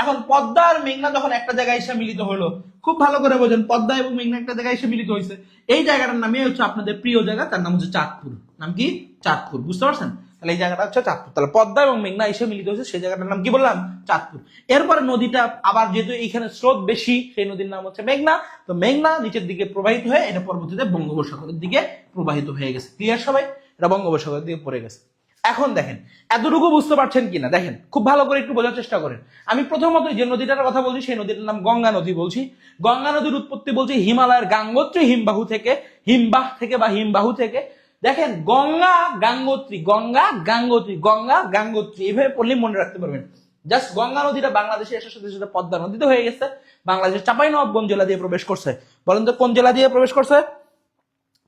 এখন পদ্মা আর মেঘনা যখন একটা জায়গায় এসে মিলিত হলো, খুব ভালো করে বোঝেন, পদ্মা এবং মেঘনা একটা জায়গায় এসে মিলিত হয়েছে। এই জায়গাটার নামে হচ্ছে আপনাদের প্রিয় জায়গা, তার নাম হচ্ছে চাঁদপুর। নাম কি? চাঁদপুর। বুঝতে পারছেন? তাহলে এই জায়গাটা হচ্ছে চাঁদপুর। তাহলে পদ্মা এবং মেঘনা এসে মিলিত হয়েছে, সেই জায়গাটার নাম কি বললাম? চাঁদপুর। এরপরে নদীটা আবার যেহেতু এইখানে স্রোত বেশি, সেই নদীর নাম হচ্ছে মেঘনা। তো মেঘনা নিচের দিকে প্রবাহিত হয়ে এটা পরবর্তীতে বঙ্গোপসাগরের দিকে প্রবাহিত হয়ে গেছে। ক্লিয়ার সবাই? এটা বঙ্গোপসাগরের দিকে পড়ে গেছে। এখন দেখেন এতটুকু বুঝতে পারছেন কিনা, দেখেন খুব ভালো করে একটু বোঝার চেষ্টা করেন। আমি প্রথমত যে নদীটার কথা বলছি সেই নদীটার নাম গঙ্গা নদী বলছি। গঙ্গা নদীর উৎপত্তি বলছি হিমালয়ের গাঙ্গোত্রী হিমবাহু থেকে, হিমবাহ থেকে বা হিমবাহু থেকে। দেখেন গঙ্গা গাঙ্গোত্রী, গঙ্গা গাঙ্গোত্রী, গঙ্গা গাঙ্গোত্রী, এইভাবে পড়লেই মনে রাখতে পারবেন। জাস্ট গঙ্গা নদীটা বাংলাদেশে এসে সাথে সাথে পদ্মা নদীতে হয়ে গেছে। বাংলাদেশের চাঁপাইনবাবগঞ্জ জেলা দিয়ে প্রবেশ করছে। বলেন তো কোন জেলা দিয়ে প্রবেশ করছে?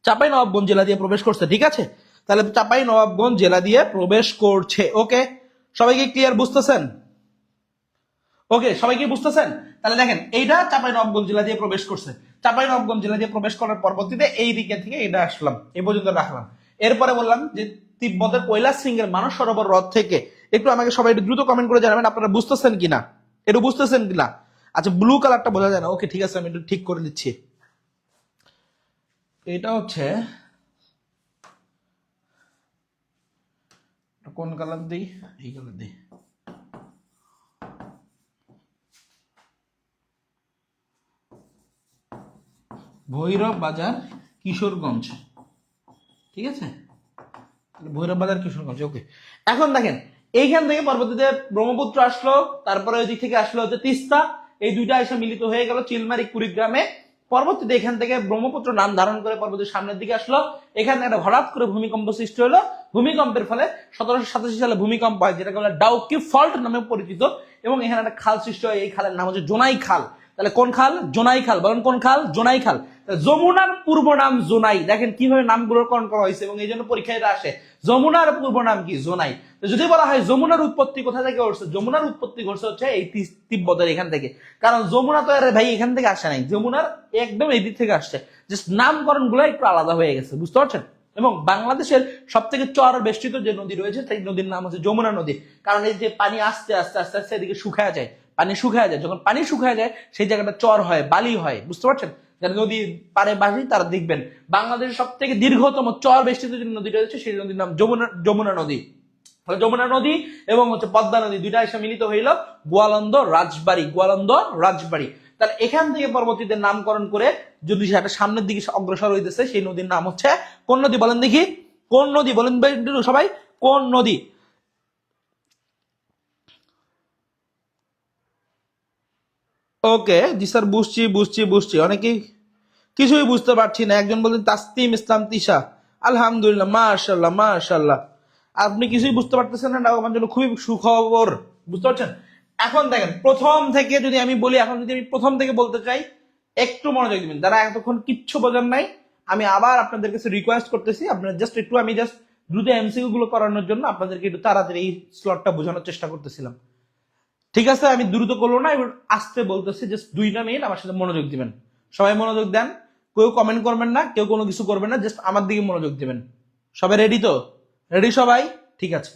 চাঁপাইনবাবগঞ্জ জেলা দিয়ে প্রবেশ করছে, ঠিক আছে? তাহলে চাঁপাইনবাবগঞ্জ জেলা দিয়ে প্রবেশ করছে। ওকে, সবাইকে ক্লিয়ার? বুঝতেছেন? ওকে, সবাইকে বুঝতেছেন? তাহলে দেখেন এইটা চাঁপাইনবাবগঞ্জ জেলা দিয়ে প্রবেশ করছে। চাঁপাইনবাবগঞ্জ জেলা দিয়ে প্রবেশ করার পরবর্তীতে এই দিকে থেকে এটা আসলাম, এই পর্যন্ত রাখলাম। এরপরে বললাম যে তিব্বতের কৈলাস সিংহের মানস সরোবর হ্রদ থেকে, একটু আমাকে সবাই একটু দ্রুত কমেন্ট করে জানাবেন আপনারা বুঝতেছেন কিনা, একটু বুঝতেছেন কিনা। আচ্ছা, ব্লু কালারটা বোঝা যায় না। ওকে, ঠিক আছে, আমি একটু ঠিক করে দিচ্ছি। এটা হচ্ছে কোন কালার দিই? এই কালার দিই। ভৈরব বাজার কিশোরগঞ্জ, ঠিক আছে? ভৈরব বাজার কিশোরগঞ্জ। ওকে, এখন দেখেন এইখান থেকে পরবর্তীতে ব্রহ্মপুত্র আসলো, তারপরে ওই দিক থেকে আসলো হচ্ছে তিস্তা। এই দুইটা এসে মিলিত হয়ে গেল চিলমারি কুড়িগ্রামে। পরবর্তীতে এখান থেকে ব্রহ্মপুত্র নাম ধারণ করে পরবর্তী সামনের দিকে আসলো। এখানে একটা হঠাৎ করে ভূমিকম্প সৃষ্টি হলো। ভূমিকম্পের ফলে 1787 সালে ভূমিকম্প হয়, যেটাকে বলে ডাউকি ফল্ট নামে পরিচিত। এবং এখানে একটা খাল সৃষ্টি হয়, এই খালের নাম হচ্ছে জোনাই খাল। তাহলে কোন খাল? জোনাই খাল। বলেন কোন খাল? জোনাই খাল। যমুনার পূর্ব নাম জোনাই। দেখেন কিভাবে নামগুলোর করণ করা হয়েছে, এবং এই জন্য পরীক্ষায় এটা আসে। যমুনার পূর্ব নাম কি? জোনাই। যদি বলা হয় যমুনার উৎপত্তি কোথা থেকে ঘটছে, যমুনার উৎপত্তি ঘটছে হচ্ছে এই তিব্বতের এখান থেকে। কারণ যমুনা তো আরে ভাই এখান থেকে আসে নাই, যমুনার একদম এই দিক থেকে আসছে। জাস্ট নামকরণ গুলো একটু আলাদা হয়ে গেছে, বুঝতে পারছেন? এবং বাংলাদেশের সব থেকে চর বেষ্টিত যে নদী রয়েছে সেই নদীর নাম হচ্ছে যমুনা নদী। কারণ এই যে পানি আস্তে আস্তে আস্তে আস্তে এদিকে শুকায় যায়, পানি শুকায় যায়। যখন পানি শুকায় যায় সেই জায়গাটা চর হয়, বালি হয়, বুঝতে পারছেন? যারা নদী পারে বাসি তারা দেখবেন বাংলাদেশের সব থেকে দীর্ঘতম চর বেষ্টিত যে নদীটা রয়েছে সেই নদীর নাম যমুনা নদী। যমুনা নদী এবং হচ্ছে পদ্মা নদী দুইটা এসে মিলিত হইল গোয়ালন্দ রাজবাড়ি, গোয়ালন্দ রাজবাড়ি। তাহলে এখান থেকে পরবর্তীতে নামকরণ করে যদি সেটা সামনের দিকে অগ্রসর হইতেছে, সেই নদীর নাম হচ্ছে কোন নদী? বলেন দেখি কোন নদী? বলেন সবাই কোন নদী? ওকে জি স্যার, বুঝছি বুঝছি বুঝছি। অনেকেই কিছুই বুঝতে পারছি না। একজন বলছেন তাসতিম ইসলাম তিশা, আলহামদুলিল্লাহ, মাশাআল্লাহ মাশাআল্লাহ। আপনি কিছুই বুঝতে পারতেছেন না, আমার জন্য খুবই সুখবর, বুঝতে পারছেন? এখন দেখেন প্রথম থেকে যদি আমি বলি, এখন যদি আমি প্রথম থেকে বলতে চাই, একটু মনোযোগ দিবেন। যারা এতক্ষণ কিচ্ছু বোঝেন নাই, আমি আবার আপনাদের কাছে রিকোয়েস্ট করতেছি, আপনারা জাস্ট একটু, আমি জাস্ট দ্রুত এমসিকিউ গুলো করানোর জন্য আপনাদেরকে একটু তাড়াতাড়ি এই স্লটটা বোঝানোর চেষ্টা করতেছিলাম। ঠিক আছে, আমি দ্রুত করলো না, এবার আসতে বলতেছি, জাস্ট 2টা মিনিট আমার সাথে মনোযোগ দিবেন। সবাই মনোযোগ দেন, কেউ কমেন্ট করবেন না, কেউ কোনো কিছু করবেন না, জাস্ট আমার দিকে মনোযোগ দিবেন। সবাই রেডি তো? রেডি সবাই? ঠিক আছে,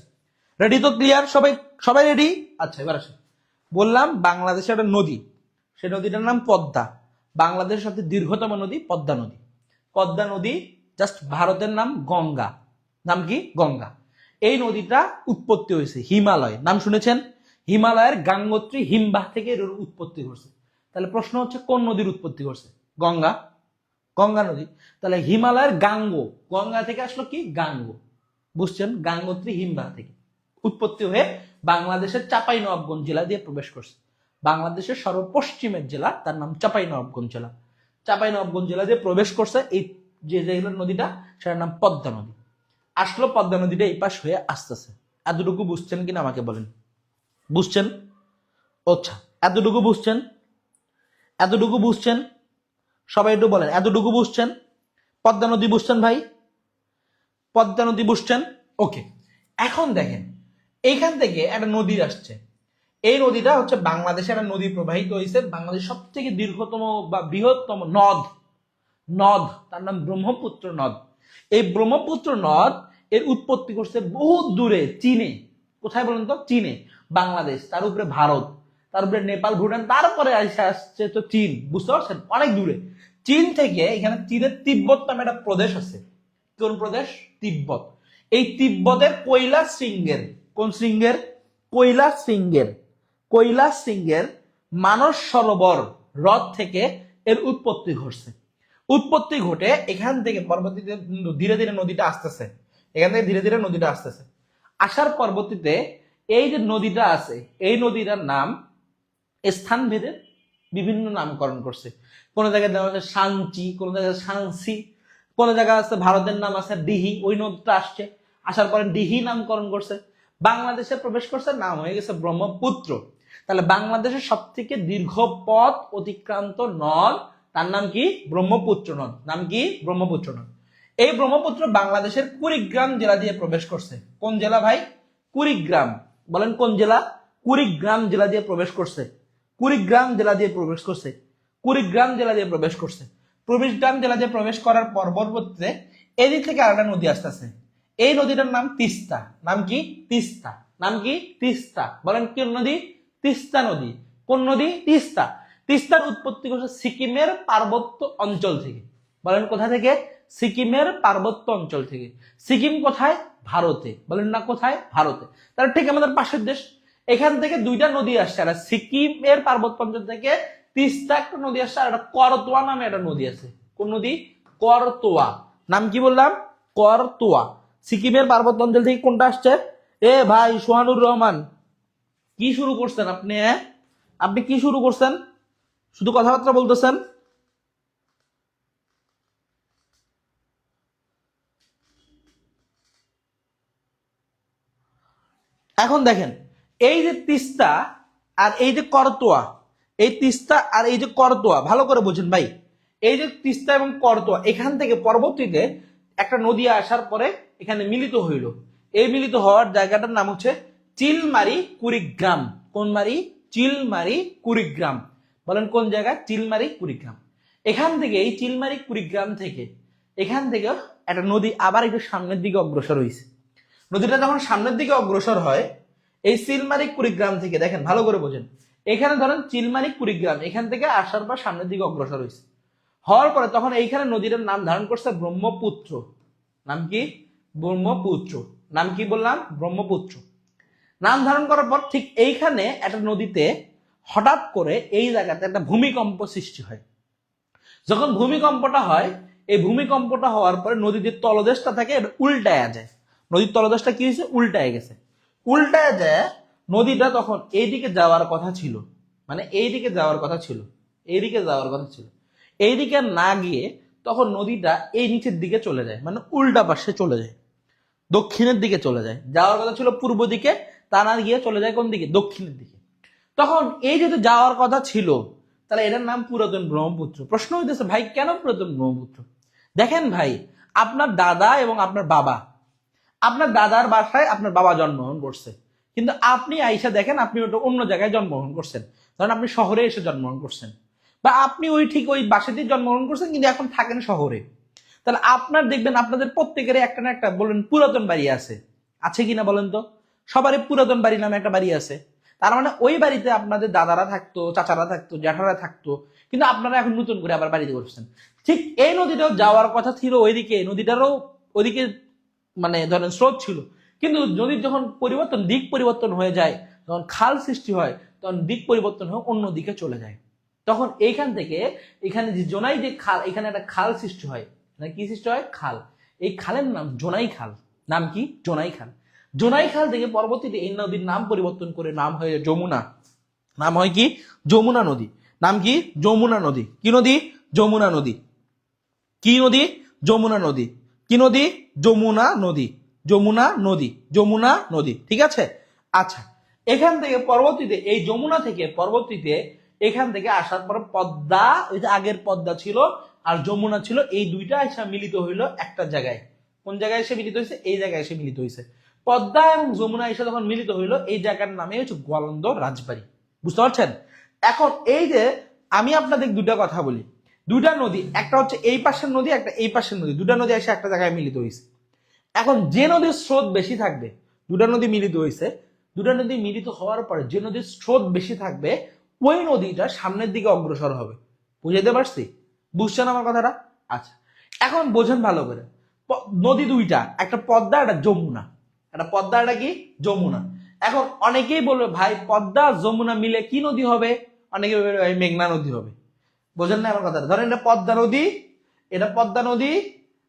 রেডি তো? ক্লিয়ার সবাই? সবাই রেডি? আচ্ছা, এবার আসেন। বললাম বাংলাদেশের একটা নদী, সেই নদীটার নাম পদ্মা। বাংলাদেশের সবচেয়ে দীর্ঘতম নদী পদ্মা নদী। পদ্মা নদী জাস্ট ভারতের নাম গঙ্গা। নাম কি? গঙ্গা। এই নদীটা উৎপত্তি হয়েছে হিমালয়, নাম শুনেছেন? হিমালয়ের গাঙ্গোত্রী হিমবাহ থেকে এর উৎপত্তি করছে। তাহলে প্রশ্ন হচ্ছে কোন নদীর উৎপত্তি করছে? গঙ্গা। গঙ্গা নদী। তাহলে হিমালয়ের গাঙ্গো, গঙ্গা থেকে আসলো কি? গাঙ্গো। বুঝছেন? গাঙ্গোত্রী হিমবাহ থেকে উৎপত্তি হয়ে বাংলাদেশের চাঁপাইনবাবগঞ্জ জেলা দিয়ে প্রবেশ করছে। বাংলাদেশের সর্বপশ্চিমের জেলা, তার নাম চাঁপাইনবাবগঞ্জ জেলা। চাঁপাইনবাবগঞ্জ জেলা দিয়ে প্রবেশ করছে এই যে নদীটা, সেটার নাম পদ্মা নদী। আসলো পদ্মা নদীটা এই পাশ হয়ে আসতেছে। এতটুকু বুঝছেন কিনা আমাকে বলেন? বুঝছেন? আচ্ছা, এতটুকু বুঝছেন? এতটুকু বুঝছেন? সবাই একটু বলেন, এতটুকু বুঝছেন? পদ্মা নদী বুঝছেন ভাই? পদ্মা নদী বুঝছেন? ওকে। এখন দেখেন, এইখান থেকে একটা নদী আসছে। এই নদীটা হচ্ছে বাংলাদেশে একটা নদী প্রবাহিত হয়েছে, বাংলাদেশের সব থেকে দীর্ঘতম বা বৃহত্তম নদ। নদ, তার নাম ব্রহ্মপুত্র নদ। এই ব্রহ্মপুত্র নদ এর উৎপত্তি করছে বহুত দূরে, চীনে। কোথায় বলেন তো? চীনে। বাংলাদেশ, তার উপরে ভারত, তার উপরে নেপাল, ভুটান, তারপরে আসছে তো চীন। বুঝতে পারছেন? অনেক দূরে। চীন থেকে এখানে চীনের তিব্বত নামে একটা প্রদেশ আছে। কোন প্রদেশ? তিব্বত। এই তিব্বতের কৈলাস শৃঙ্গের, কোন শৃঙ্গের? কৈলাস শৃঙ্গের, কৈলাস শৃঙ্গের মানস সরোবর হ্রদ থেকে এর উৎপত্তি ঘটছে। উৎপত্তি ঘটে এখান থেকে পরবর্তীতে ধীরে ধীরে নদীটা আসতেছে। এখান থেকে ধীরে ধীরে নদীটা আসতেছে। আসার পরবর্তীতে এই যে নদীটা আছে, এই নদীটার নাম স্থান ভেদে বিভিন্ন নামকরণ করছে। কোন জায়গায় নাম আছে সাঞ্চি, কোন জায়গায় সাংসি, কোন জায়গায় আছে ভারতের নাম আছে ডিহি। ওই নদীটা আসছে, আসার পরে ডিহি নামকরণ করছে। বাংলাদেশে প্রবেশ করছে, নাম হয়ে গেছে ব্রহ্মপুত্র। তাহলে বাংলাদেশের সব থেকে দীর্ঘ পথ অতিক্রান্ত নদ, তার নাম কি? ব্রহ্মপুত্র নদ। নাম কি? ব্রহ্মপুত্র নদ। এই ব্রহ্মপুত্র বাংলাদেশের কুড়িগ্রাম জেলা দিয়ে প্রবেশ করছে। কোন জেলা ভাই? কুড়িগ্রাম। বলেন কোন জেলা? কুড়িগ্রাম জেলা দিয়ে প্রবেশ করছে। কুড়িগ্রাম জেলা দিয়ে প্রবেশ করছে। কুড়িগ্রাম জেলা দিয়ে প্রবেশ করছে। কুড়িগ্রাম জেলা দিয়ে প্রবেশ করার পর পরবর্তীতে এদিক থেকে আরেকটা নদী আসতেছে। এই নদীটার নাম তিস্তা। নাম কি? তিস্তা। নাম কি? তিস্তা। বলেন কোন নদী? তিস্তা নদী। কোন নদী? তিস্তা। তিস্তার উৎপত্তি করছে সিকিমের পার্বত্য অঞ্চল থেকে। বলেন কোথা থেকে? সিকিমের পার্বত্য অঞ্চল থেকে। সিকিম কোথায়? ভারতে। বলেন না কোথায়? ভারতে। তাহলে ঠিক আমাদের পাশের দেশ। এখান থেকে দুইটা নদী আসছে, আর সিকিমের পার্বত্য অঞ্চল থেকে তিস্তা একটা নদী আসছে, আর একটা করতোয়া নামে একটা নদী আছে। কোন নদী? করতোয়া। নাম কি বললাম? করতোয়া। সিকিমের পার্বত্য অঞ্চল থেকে কোনটা আসছে? এ ভাই সোহানুর রহমান, কি শুরু করছেন আপনি? আপনি কি শুরু করছেন? শুধু কথাবার্তা বলতেছেন। এখন দেখেন, এই যে তিস্তা আর এই যে করতোয়া, এই তিস্তা আর এই যে করতোয়া ভালো করে বোঝেন ভাই। এই যে তিস্তা এবং করতোয়া, এখান থেকে পরবর্তীতে একটা নদী আসার পরে এখানে মিলিত হইল। এই মিলিত হওয়ার জায়গাটার নাম হচ্ছে চিলমারি কুড়িগ্রাম। কোন মারি? চিলমারি কুড়িগ্রাম। বলেন কোন জায়গা? চিলমারি কুড়িগ্রাম। এখান থেকে এই চিলমারি কুড়িগ্রাম থেকে এখান থেকে একটা নদী আবার একটু সামনের দিকে অগ্রসর হয়েছে। নদীটা যখন সামনের দিকে অগ্রসর হয়, এই চিলমারি কুড়িগ্রাম থেকে দেখেন ভালো করে বোঝেন, এখানে ধরেন চিলমারি কুড়িগ্রাম, এখান থেকে আসার পর সামনের দিকে অগ্রসর হয়েছে। হওয়ার পরে তখন এইখানে নদীটার নাম ধারণ করছে ব্রহ্মপুত্র। নাম কি? ব্রহ্মপুত্র। নাম কি বললাম? ব্রহ্মপুত্র। নাম ধারণ করার পর ঠিক এইখানে একটা নদীতে হঠাৎ করে এই জায়গাতে একটা ভূমিকম্প সৃষ্টি হয়। যখন ভূমিকম্পটা হয়, এই ভূমিকম্পটা হওয়ার পরে নদীর তলদেশটা থাকে এটা উল্টায়া যায়। নদীর তলদেশটা কি হয়েছে? উল্টায় গেছে। উল্টায় যায় নদীটা তখন এইদিকে যাওয়ার কথা ছিল, মানে এইদিকে যাওয়ার কথা ছিল, এইদিকে যাওয়ার কথা ছিল। এইদিকে না গিয়ে তখন নদীটা এই নিচের দিকে চলে যায়, মানে উল্টা পাশে চলে যায়, দক্ষিণের দিকে চলে যায়। যাওয়ার কথা ছিল পূর্ব দিকে, তা না গিয়ে চলে যায় কোন দিকে? দক্ষিণের দিকে। তখন এই যেহেতু যাওয়ার কথা ছিল, তাহলে এটার নাম পুরাতন ব্রহ্মপুত্র। প্রশ্ন হইতেছে ভাই কেন পুরাতন ব্রহ্মপুত্র? দেখেন ভাই, আপনার দাদা এবং আপনার বাবা, আপনার দাদার বাসায় আপনার বাবা জন্মগ্রহণ করছে, কিন্তু আপনি আইসা দেখেন আপনি ওটা অন্য জায়গায় জন্মগ্রহণ করছেন। ধরেন আপনি শহরে এসে জন্মগ্রহণ করছেন, বা আপনি ওই ঠিক ওই বাসাতেই জন্মগ্রহণ করছেন কিন্তু এখন থাকেন শহরে। তাহলে আপনার দেখবেন আপনাদের প্রত্যেকেরই একটা না একটা বলেন পুরাতন বাড়ি আছে। আছে কিনা বলেন তো? সবারই পুরাতন বাড়ি নামে একটা বাড়ি আছে। তার মানে ওই বাড়িতে আপনাদের দাদারা থাকতো, চাচারা থাকতো, জ্যাঠারা থাকতো, কিন্তু আপনারা এখন নতুন করে আবার বাড়িতে করছেন। ঠিক এই নদীটাও যাওয়ার কথা ছিল ওইদিকে, নদীটারও ওইদিকে মানে ধরেন স্রোত ছিল, কিন্তু নদীর যখন দিক পরিবর্তন হয়ে যায়, যখন খাল সৃষ্টি হয়, তখন দিক পরিবর্তন হয়ে অন্য দিকে চলে যায়। তখন এইখান থেকে এখানে যে জোনাই যে খাল, এখানে একটা খাল সৃষ্টি হয়। কি সৃষ্টি হয়? খাল। এই খালের নাম জোনাই খাল। নাম কি? জোনাই খাল। জোনাই খাল থেকে পরবর্তীতে এই নদীর নাম পরিবর্তন করে নাম হয় যমুনা। নাম হয় কি? যমুনা নদী। নাম কি? যমুনা নদী। কি নদী? যমুনা নদী। কি নদী? যমুনা নদী। কি নদী? যমুনা নদী। যমুনা নদী। যমুনা নদী। ঠিক আছে? আচ্ছা, এখান থেকে পরবর্তীতে এই যমুনা থেকে পরবর্তীতে এখান থেকে আসার পর পদ্মা, ওই যে আগের পদ্মা ছিল আর যমুনা ছিল, এই দুইটা এসে মিলিত হইলো একটা জায়গায়। কোন জায়গায় এসে মিলিত হয়েছে? এই জায়গায় এসে মিলিত হয়েছে। পদ্মা এবং যমুনা এসে যখন মিলিত হইলো, এই জায়গার নামে হচ্ছে গোয়ালন্দ রাজবাড়ি। বুঝতে পারছেন? এখন এই যে আমি আপনাদের দুটা কথা বলি, দুটা নদী, একটা হচ্ছে এই পাশের নদী, একটা এই পাশের নদী, দুটা নদী এসে একটা জায়গায় মিলিত হয়েছে। এখন যে নদীর স্রোত বেশি থাকবে, দুটা নদী মিলিত হয়েছে, দুটা নদী মিলিত হওয়ার পরে যে নদীর স্রোত বেশি থাকবে, ওই নদীটা সামনের দিকে অগ্রসর হবে। বুঝাইতে পারছি? বুঝছেন আমার কথাটা? আচ্ছা, এখন বোঝেন ভালো করে। নদী দুইটা, একটা পদ্মা, একটা যমুনা। একটা পদ্মা, একটা কি? যমুনা। এখন অনেকেই বলবে ভাই পদ্মা যমুনা মিলে কি নদী হবে? অনেকে বলবে ভাই মেঘনা নদী হবে। বোঝেন না আমার কথাটা? ধরেন এটা পদ্মা নদী, এটা পদ্মা নদী,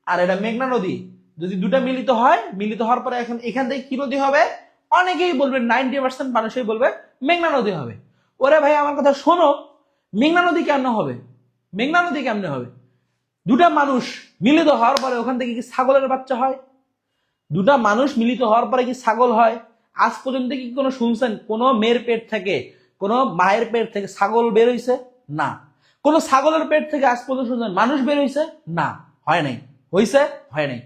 আর এটা মেঘনা নদী। যদি দুটা মিলিত হয়, মিলিত হওয়ার পরে এখন এখান থেকে কি নদী হবে? অনেকেই বলবে, 90% মানুষই বলবে মেঘনা নদী হবে। ওরে ভাই আমার কথা শোনো, মেঘনা নদী কেন হবে? মেঘনা নদী কেমনে হবে? দুটা মানুষ মিলিত হওয়ার পরে ওখান থেকে কি ছাগলের বাচ্চা হয়? দুটা মানুষ মিলিত হওয়ার পরে কি ছাগল হয়? আজ পর্যন্ত কি কোনো শুনছেন কোন মেয়ের পেট থেকে, কোন মায়ের পেট থেকে ছাগল বের হইছে? না। কোন ছাগলের পেট থেকে আজ পর্যন্ত শুনছেন মানুষ বের হইছে? না, হয় নাই। হইছে? হয় নাই।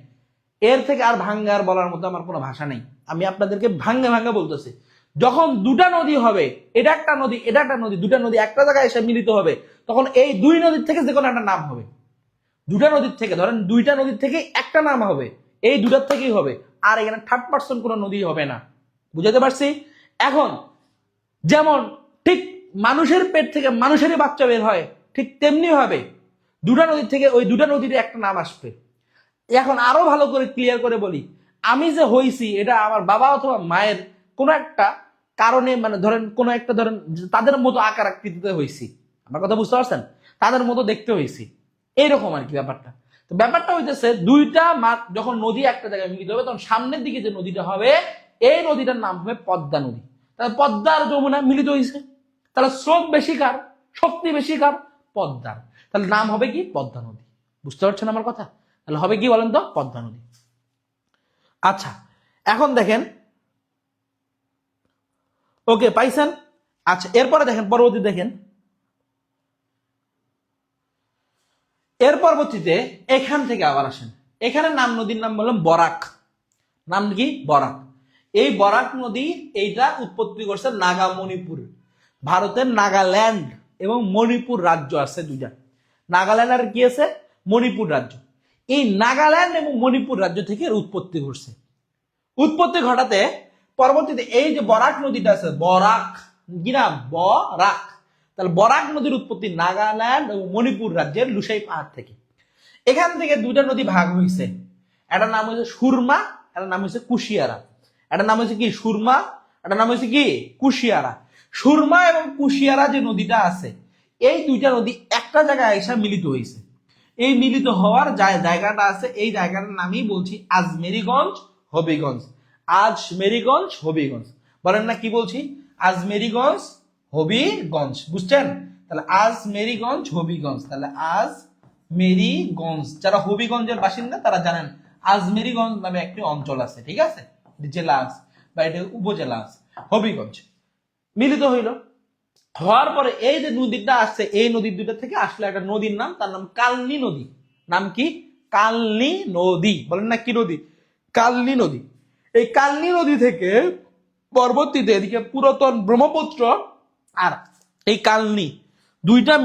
এর থেকে আর ভাঙ্গার বলার মতো আমার কোনো ভাষা নেই। আমি আপনাদেরকে ভাঙ্গা ভাঙ্গা বলতেছি, যখন দুটা নদী হবে, এটা একটা নদী, এটা একটা নদী, দুটা নদী একটা জায়গায় এসে মিলিত হবে, তখন এই দুই নদীর থেকে যে কোনো একটা নাম হবে। দুটা নদীর থেকে, ধরেন দুইটা নদীর থেকে একটা নাম হবে, এই দুটার থেকেই হবে। আর এখানে থার্ড পার্সন কোনো নদী হবে না। বুঝাতে পারছি? এখন যেমন ঠিক মানুষের পেট থেকে মানুষেরই বাচ্চা বের হয়, ঠিক তেমনি ভাবে দুটা নদীর থেকে ওই দুটা নদীর একটা নাম আসবে। এখন আরো ভালো করে ক্লিয়ার করে বলি, আমি যে হইছি এটা আমার বাবা অথবা মায়ের কোনো একটা কারণে, মানে ধরেন কোনো একটা, ধরেন তাদের মতো আকার আকৃতিতে হইছি। আমার কথা বুঝতে পারছেন? তাদের মতো দেখতে হইছি, এইরকম আর কি ব্যাপারটা। তো ব্যাপারটা হইতেছে দুইটা যখন নদী একটা জায়গায় মিলিত হবে, তখন সামনের দিকে যে নদীটা হবে, এই নদীটার নাম হবে পদ্মা নদী। তাহলে পদ্মা আর যমুনা মিলিত হয়েছে, তাহলে স্রোত বেশি কার, শক্তি বেশি কার? পদ্মার। তাহলে নাম হবে কি? পদ্মা নদী। বুঝতে পারছেন আমার কথা? তাহলে হবে কি বলেন তো? পদ্মা নদী। আচ্ছা, এখন দেখেন, ওকে পাইছেন? আচ্ছা, এরপরে দেখেন, পরবর্তী দেখেন, এর পরবর্তীতে এখান থেকে আবার আসেন। এখানে নাম, নদীর নাম বললাম বরাক। নাম কি? বরাক। এই বরাক নদী, এইটা উৎপত্তি করছে নাগা মণিপুর। ভারতের নাগাল্যান্ড এবং মণিপুর রাজ্য আছে দুইটা। নাগাল্যান্ড আর কি আছে? মণিপুর রাজ্য। এই নাগাল্যান্ড এবং মণিপুর রাজ্য থেকে এর উৎপত্তি ঘটছে। উৎপত্তি ঘটাতে পরবর্তীতে এই যে বরাক নদীটা আছে, বরাক কি নাম? বরাক। তাহলে বরাক নদীর উৎপত্তি নাগাল্যান্ড এবং মণিপুর রাজ্যের লুসাই পাহাড় থেকে। এখান থেকে দুইটা নদী ভাগ হয়েছে, এটার নাম হয়েছে সুরমা, এটার নাম হয়েছে কুশিয়ারা। এটার নাম হয়েছে কি? সুরমা, এটার নাম হয়েছে কি? কুশিয়ারা। সুরমা এবং কুশিয়ারা যে নদীটা আছে, এই দুইটা নদী একটা জায়গায় এসে মিলিত হয়েছে। এই মিলিত হওয়ার জায়গাটা আছে, এই জায়গাটার নামই বলছি আজমেরিগঞ্জ, হবিগঞ্জ। আজমেরিগঞ্জ, হবিগঞ্জ। বলেন না কি বলছি? আজমেরিগঞ্জ, হবিগঞ্জ। বুঝছেন? তাহলে আজমেরিগঞ্জ, হবিগঞ্জ। তাহলে আজমেরিগঞ্জ, যারা হবিগঞ্জের বাসিন্দা তারা জানেন আজমেরিগঞ্জ নামে একটি অঞ্চল আছে, ঠিক আছে? জেলা আছে বা এটা উপজেলা আছে, হবিগঞ্জ। মিলিত হইল, হওয়ার পরে এই যে নদীটা আসছে, এই নদীর দুইটা থেকে আসলে একটা নদীর নাম, তার নাম কালনী নদী। নাম কি? কালনী নদী। বলেন না কি নদী? কালনী নদী। এই কালনী নদী থেকে পরবর্তীতে এদিকে পুরাতন ব্রহ্মপুত্র আর এই কালনী দুইটা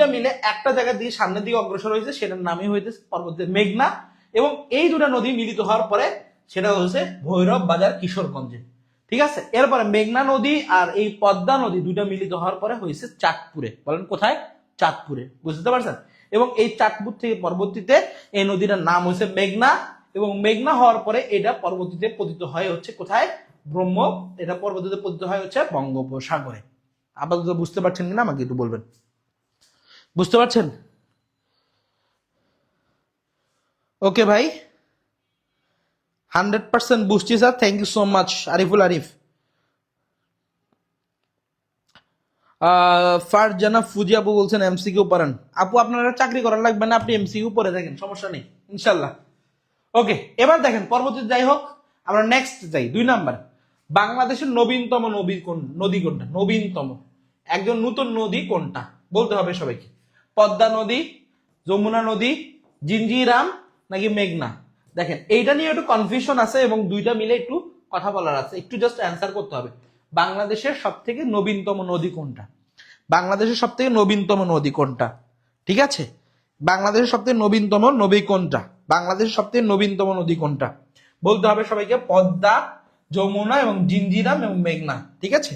মিলে একটা জায়গা দিয়ে সামনের দিকে অগ্রসর হয়েছে, সেটার নামই হইতেছে পরবর্তীতে মেঘনা। এবং এই দুটা নদী মিলিত হওয়ার পরে সেটা হচ্ছে ভৈরব বাজার, কিশোরগঞ্জে। ঠিক আছে, এরপরে মেঘনা নদী আর এই পদ্মা নদী দুইটা মিলিত হওয়ার পরে হয়েছে চাঁদপুরে। বলেন কোথায়? চাঁদপুরে। বুঝতে পারছেন? এবং এই চাঁদপুর থেকে পরবর্তীতে এই নদীটার নাম হয়েছে মেঘনা, এবং মেঘনা হওয়ার পরে এটা পরবর্তীতে পতিত হয় হচ্ছে কোথায়? ব্রহ্ম। এটা পরবর্তীতে পতিত হয় হচ্ছে বঙ্গোপসাগরে। আপাতত বুঝতে পারছেন কিনা আমাকে একটু বলবেন। বুঝতে পারছেন? ওকে ভাই, 100% বুঝছি sir, thank you so much Ariful Arif. Farzana Fuji আপু বলছেন এমসিকিউ পড়েন। আপু আপনারা চাকরি করার লাগবে না, আপনি এমসিকিউ পড়ে দেখেন, সমস্যা নেই ইনশাল্লাহ। ওকে, এবার দেখেন পরবর্তীতে যাই হোক, আমরা নেক্সট যাই 2 নাম্বার। বাংলাদেশের নবীনতম নদী কোনটা? নবীনতম একজন নতুন নদী কোনটা বলতে হবে সবাইকে। পদ্মা নদী, যমুনা নদী, জিঞ্জিরাম নাকি মেঘনা? দেখেন এইটা নিয়ে একটু কনফিউশন আছে এবং দুইটা মিলে একটু কথা বলার আছে, একটু জাস্ট অ্যান্সার করতে হবে। বাংলাদেশের সব থেকে নবীনতম নদী কোনটা? বাংলাদেশের সব থেকে নবীনতম নদী কোনটা? ঠিক আছে, বাংলাদেশের সব থেকে নবীনতম নদী কোনটা? বাংলাদেশের সব থেকে নবীনতম নদী কোনটা বলতে হবে সবাইকে। পদ্মা, যমুনা এবং জিঞ্জিরাম এবং মেঘনা। ঠিক আছে,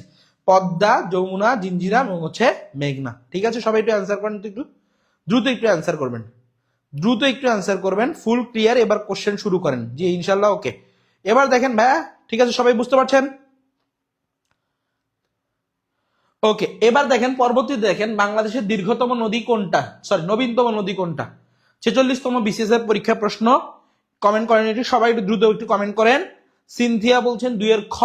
পদ্মা, যমুনা, জিঞ্জিরাম এবং হচ্ছে মেঘনা। ঠিক আছে, সবাই একটু অ্যান্সার করেন তো, একটু দ্রুত একটু অ্যান্সার করবেন, দ্রুত একটু অ্যান্সার করবেন। ফুল ক্লিয়ার, এবার কোশ্চেন শুরু করেন। জি ইনশাল্লাহ। ওকে, এবার দেখেন ভাইয়া, ঠিক আছে সবাই বুঝতে পারছেন? ওকে, এবার দেখেন পরবর্তীতে দেখেন বাংলাদেশের দীর্ঘতম নদী কোনটা, সরি নবীনতম নদী কোনটা? 46তম বিসিএস এর পরীক্ষা প্রশ্ন। কমেন্ট করেন একটু সবাই, একটু দ্রুত একটু কমেন্ট করেন। সিনথিয়া বলছেন 2 এর খ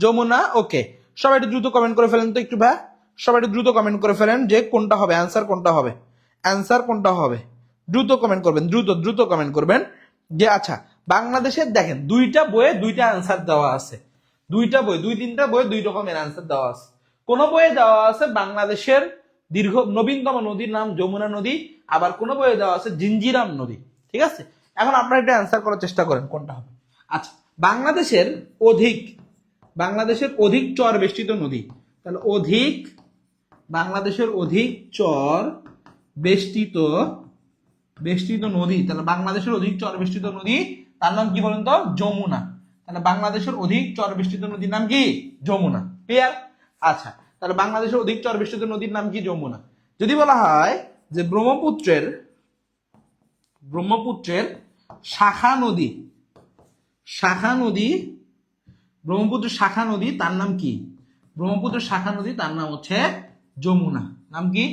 যমুনা। ওকে, সবাই একটু দ্রুত কমেন্ট করে ফেলেন তো একটু ভাই, সবাই একটু দ্রুত কমেন্ট করে ফেলেন যে কোনটা হবে, অ্যান্সার কোনটা হবে, অ্যান্সার কোনটা হবে। দ্রুত কমেন্ট করবেন, দ্রুত দ্রুত কমেন্ট করবেন যে আচ্ছা বাংলাদেশের দেখেন দুইটা বইয়ে দুইটা অ্যান্সার দেওয়া আছে, দুইটা বই, 2-3টা বইয়ে 2 রকমের অ্যান্সার দেওয়া আছে। কোন বইয়ে দেওয়া আছে বাংলাদেশের নবীনতম নদীর নাম যমুনা নদী, আবার কোন বইয়ে দেওয়া আছে জিঞ্জিরাম নদী। ঠিক আছে, এখন আপনারা এটা অ্যান্সার করার চেষ্টা করেন কোনটা হবে। আচ্ছা, বাংলাদেশের অধিক চর বেষ্টিত নদী, তাহলে বাংলাদেশের অধিক চর বেষ্টিত নদী, তাহলে বাংলাদেশের অধিক চর বেষ্টিত নদী তার নাম কি বলেন তো? যমুনা। তাহলে বাংলাদেশের অধিক চর বেষ্টিত নদীর নাম কি? যমুনা। ক্লিয়ার? আচ্ছা, তাহলে বাংলাদেশের অধিক চর বেষ্টিত নদীর নাম কি? যমুনা। যদি বলা হয় যে ব্রহ্মপুত্রের শাখা নদী, ব্রহ্মপুত্র শাখা নদী তার নাম কি? ব্রহ্মপুত্র শাখা নদী তার নাম হচ্ছে যমুনা। নাম কি?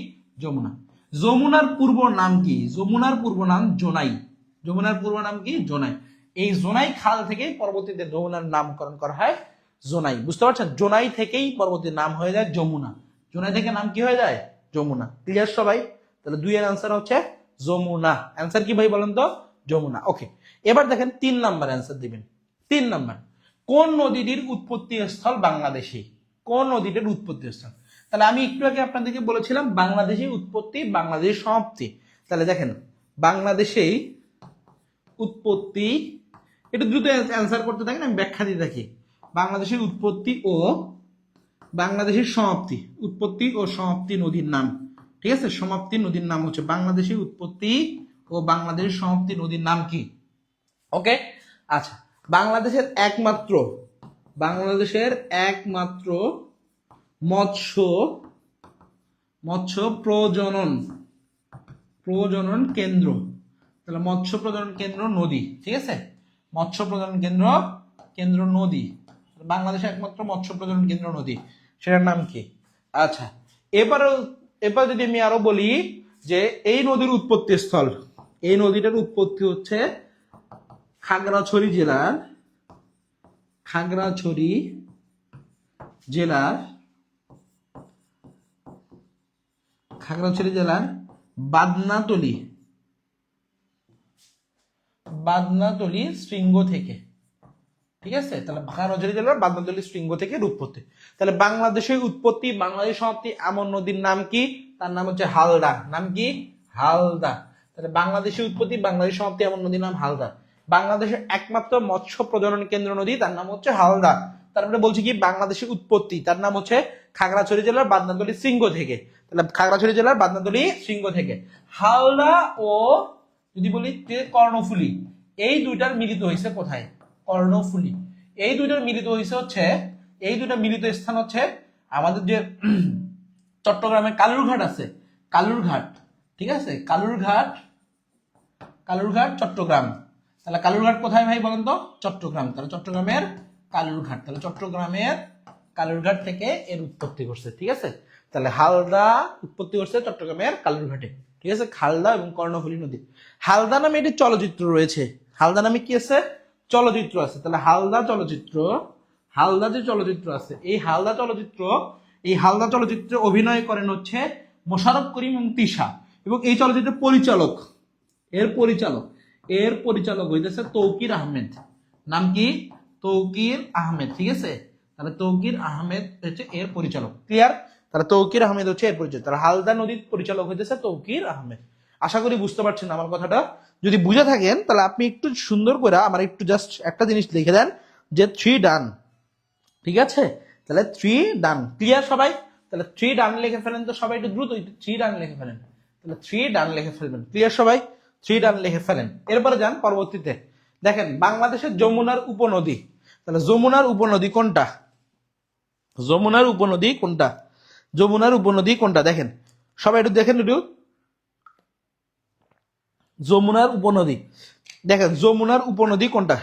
যমুনা। যমুনার পূর্ব নাম কি? যমুনার পূর্ব নাম জোনাই। যমুনার পূর্ব নাম কি? জোনাই। এই জোনাই খাল থেকেই পরবর্তীতে যমুনার নামকরণ করা হয় জোনাই। বুঝতে পারছেন? জোনাই থেকেই পরবর্তী নাম হয়ে যায় যমুনা। জোনাই থেকে নাম কি হয়ে যায়? যমুনা। ক্লিয়ার সবাই? তাহলে 2 এর অ্যান্সার হচ্ছে যমুনা। অ্যান্সার কি ভাই বলেন তো? যমুনা। ওকে, এবার দেখেন 3 নাম্বার অ্যান্সার দিবেন। 3 নাম্বার, কোন নদীটির উৎপত্তি স্থল বাংলাদেশে? কোন নদীটির উৎপত্তি স্থল? তাহলে আমি একটু আগে আপনাদেরকে বলেছিলাম বাংলাদেশের উৎপত্তি, বাংলাদেশের সমাপ্তি। তাহলে দেখেন বাংলাদেশেই উৎপত্তি, একটু দ্রুত অ্যান্সার করতে থাকেন, আমি ব্যাখ্যা দিয়ে থাকি। বাংলাদেশের উৎপত্তি ও বাংলাদেশের সমাপ্তি, উৎপত্তি ও সমাপ্তি নদীর নাম। ঠিক আছে, সমাপ্তি নদীর নাম হচ্ছে বাংলাদেশের উৎপত্তি ও বাংলাদেশের সমাপ্তি নদীর নাম কি? ওকে, আচ্ছা, বাংলাদেশের একমাত্র মৎস্য প্রজনন কেন্দ্র, তাহলে মৎস্য প্রজনন কেন্দ্র নদী। ঠিক আছে, মৎস্য প্রজনন কেন্দ্র নদী, বাংলাদেশের একমাত্র মৎস্য প্রজনন কেন্দ্র নদী, সেটার নাম কি? আচ্ছা, এবার যদি আমি আরো বলি যে এই নদীর উৎপত্তি স্থল, এই নদীটার উৎপত্তি হচ্ছে খাগড়াছড়ি জেলার বাদনাতলি শৃঙ্গ থেকে। ঠিক আছে, তাহলে খাগড়াছড়ি জেলার বাদনাতলি শৃঙ্গ থেকে উৎপত্তি। তাহলে বাংলাদেশের উৎপত্তি, বাংলাদেশ সমাপ্তি এমন নদীর নাম কি? তার নাম হচ্ছে হালদা। নাম কি? হালদা। তাহলে বাংলাদেশের উৎপত্তি, বাংলাদেশ সমাপ্তি এমন নদীর নাম হালদা। বাংলাদেশের একমাত্র মৎস্য প্রজনন কেন্দ্র নদী, তার নাম হচ্ছে হালদা। তারপরে বলছি কি বাংলাদেশের উৎপত্তি, তার নাম হচ্ছে খাগড়াছড়ি জেলার বাদনাতলি শৃঙ্গ থেকে। তাহলে খাগড়াছড়ি জেলার বাদনাতলি শৃঙ্গ থেকে। হালদা ও যদি বলি কর্ণফুলী, এই দুইটার মিলিত হয়েছে কোথায়? কর্ণফুলী। এই দুইটার মিলিত হয়েছে হচ্ছে এই দুটা মিলিত স্থান হচ্ছে আমাদের যে চট্টগ্রামে কালুরঘাট আছে, কালুরঘাট, ঠিক আছে, কালুরঘাট, কালুরঘাট চট্টগ্রাম। তাহলে কালুরঘাট কোথায় ভাই বলেন তো? চট্টগ্রাম। তাহলে চট্টগ্রামের কালুরঘাট, তাহলে চট্টগ্রামের কালুরঘাট থেকে এর উৎপত্তি করছে, ঠিক আছে। তাহলে হালদা উৎপত্তি করছে চট্টগ্রামের কালুরঘাটে, ঠিক আছে। হালদা এবং কর্ণফুলী নদী। হালদা নামে একটি চলচ্চিত্র রয়েছে, হালদা নামে কি আছে? চলচ্চিত্র আছে। তাহলে হালদা চলচ্চিত্র, হালদা যে চলচ্চিত্র আছে, এই হালদা চলচ্চিত্র, এই হালদা চলচ্চিত্রে অভিনয় করেন হচ্ছে মোশাররফ করিম এবং তিশা। এবং এই চলচ্চিত্রের পরিচালক, এর পরিচালক, এর পরিচালক হইতেছে তৌকির আহমেদ। নাম কি? তৌকির আহমেদ, ঠিক আছে। তাহলে তৌকির আহমেদ হচ্ছে এর পরিচালক, ক্লিয়ার? তাহলে তৌকির আহমেদ হচ্ছে এর পরিচালক। তাহলে হালদা নদীর পরিচালক হইতেছে তৌকির আহমেদ। আশা করি বুঝতে পারছেন আমার কথাটা। যদি বুঝে থাকেন তাহলে আপনি একটু সুন্দর করে আমার একটু জাস্ট একটা জিনিস লিখে দেন যে 3 ডান, ঠিক আছে। তাহলে 3 ডান, ক্লিয়ার সবাই? তাহলে 3 ডান লিখে ফেলেন তো সবাই, একটু দ্রুত 3 ডান লিখে ফেলেন। তাহলে 3 ডান লিখে ফেলবেন, ক্লিয়ার সবাই? 3 ডান লিখে ফেলেন। এরপরে যান পরবর্তীতে, দেখেন বাংলাদেশের যমুনার উপনদী। তাহলে যমুনার উপনদী কোনটা? যমুনার উপনদী কোনটা? যমুনার উপনদী কোনটা দেখেন সবাই, একটু দেখেন একটু। যমুনার উপনদী, দেখেন যমুনার উপনদী কোনটা?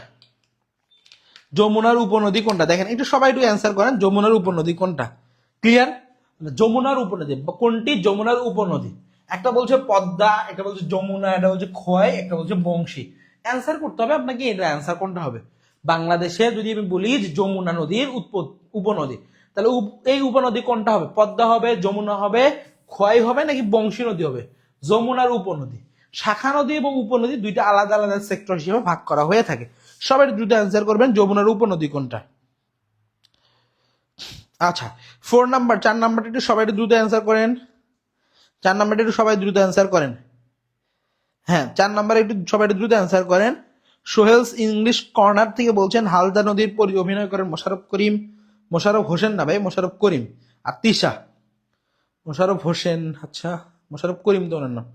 যমুনার উপনদী কোনটা দেখেন, একটু সবাই একটু অ্যান্সার করেন, যমুনার উপনদী কোনটা? ক্লিয়ার? যমুনার উপনদী কোনটি? যমুনার উপনদী। একটা বলছে পদ্মা, একটা বলছে যমুনা, একটা বলছে খোয়াই, একটা বলছে বংশী। অ্যান্সার করতে হবে আপনাকে, এটা অ্যান্সার কোনটা হবে? বাংলাদেশে যদি আমি বলি যে যমুনা নদীর উপনদী, তাহলে এই উপনদী কোনটা হবে? পদ্মা হবে, যমুনা হবে, খোয়াই হবে, নাকি বংশী নদী হবে? যমুনার উপনদী। শাখা নদী এবং উপনদী দুইটা আলাদা আলাদা সেক্টর হিসেবে ভাগ করা হয়ে থাকে। সবাই দ্রুত অ্যান্সার করবেন যমুনার উপনদী কোনটা। আচ্ছা 4 নাম্বার, 4 নাম্বারটা একটু সবাই একটু দ্রুত অ্যান্সার করেন। 4 নাম্বারটা একটু সবাই দ্রুত অ্যান্সার করেন। হ্যাঁ 4 নাম্বারে একটু সবাই একটু দ্রুত অ্যান্সার করেন। সোহেলস ইংলিশ কর্নার থেকে বলছেন হালদা নদীর পরি অভিনয় করেন মোশাররফ করিম, মোশাররফ হোসেন না ভাই, মোশাররফ করিম আর তিশা। মোশাররফ হোসেন, আচ্ছা মোশাররফ করিম তো ওনার নাম।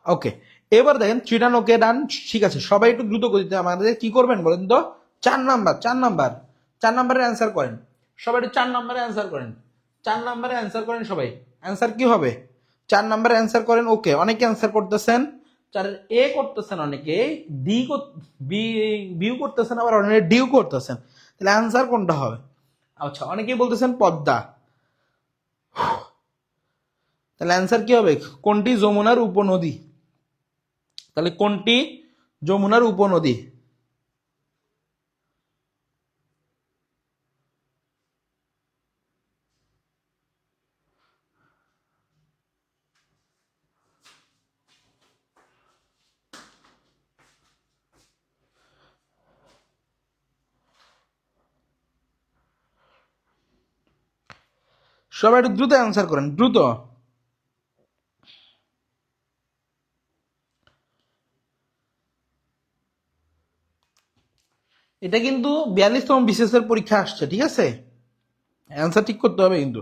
ওকে, এবার দেখেন 3 ডান, ওকে ডান, ঠিক আছে। সবাই একটু দ্রুত গতিতে আমাদের কি করবেন বলেন তো? 4 নাম্বার, 4 নাম্বার, 4 নাম্বারে অ্যান্সার করেন সবাই, একটু 4 নাম্বারে অ্যান্সার করেন। 4 নাম্বারে অ্যান্সার করেন সবাই। অ্যান্সার কি হবে? 4 নাম্বারে অ্যান্সার করেন। ওকে, অনেকে অ্যান্সার করতেছেন, 4 এ করতেছেন, অনেকে ডি বি বিউ করতেছেন, আবার অনেকে ডিউ করতেছেন। তাহলে অ্যান্সার কোনটা হবে? আচ্ছা অনেকেই বলতেছেন পদ্মা। তাহলে অ্যান্সার কি হবে? কোনটি যমুনার উপনদী? তাহলে কোনটি যমুনার উপনদী? সবাই একটু দ্রুত অ্যান্সার করেন, দ্রুত। এটা কিন্তু 42তম বিসিএস এর পরীক্ষা আসছে, ঠিক আছে। অ্যান্সার ঠিক করতে হবে কিন্তু,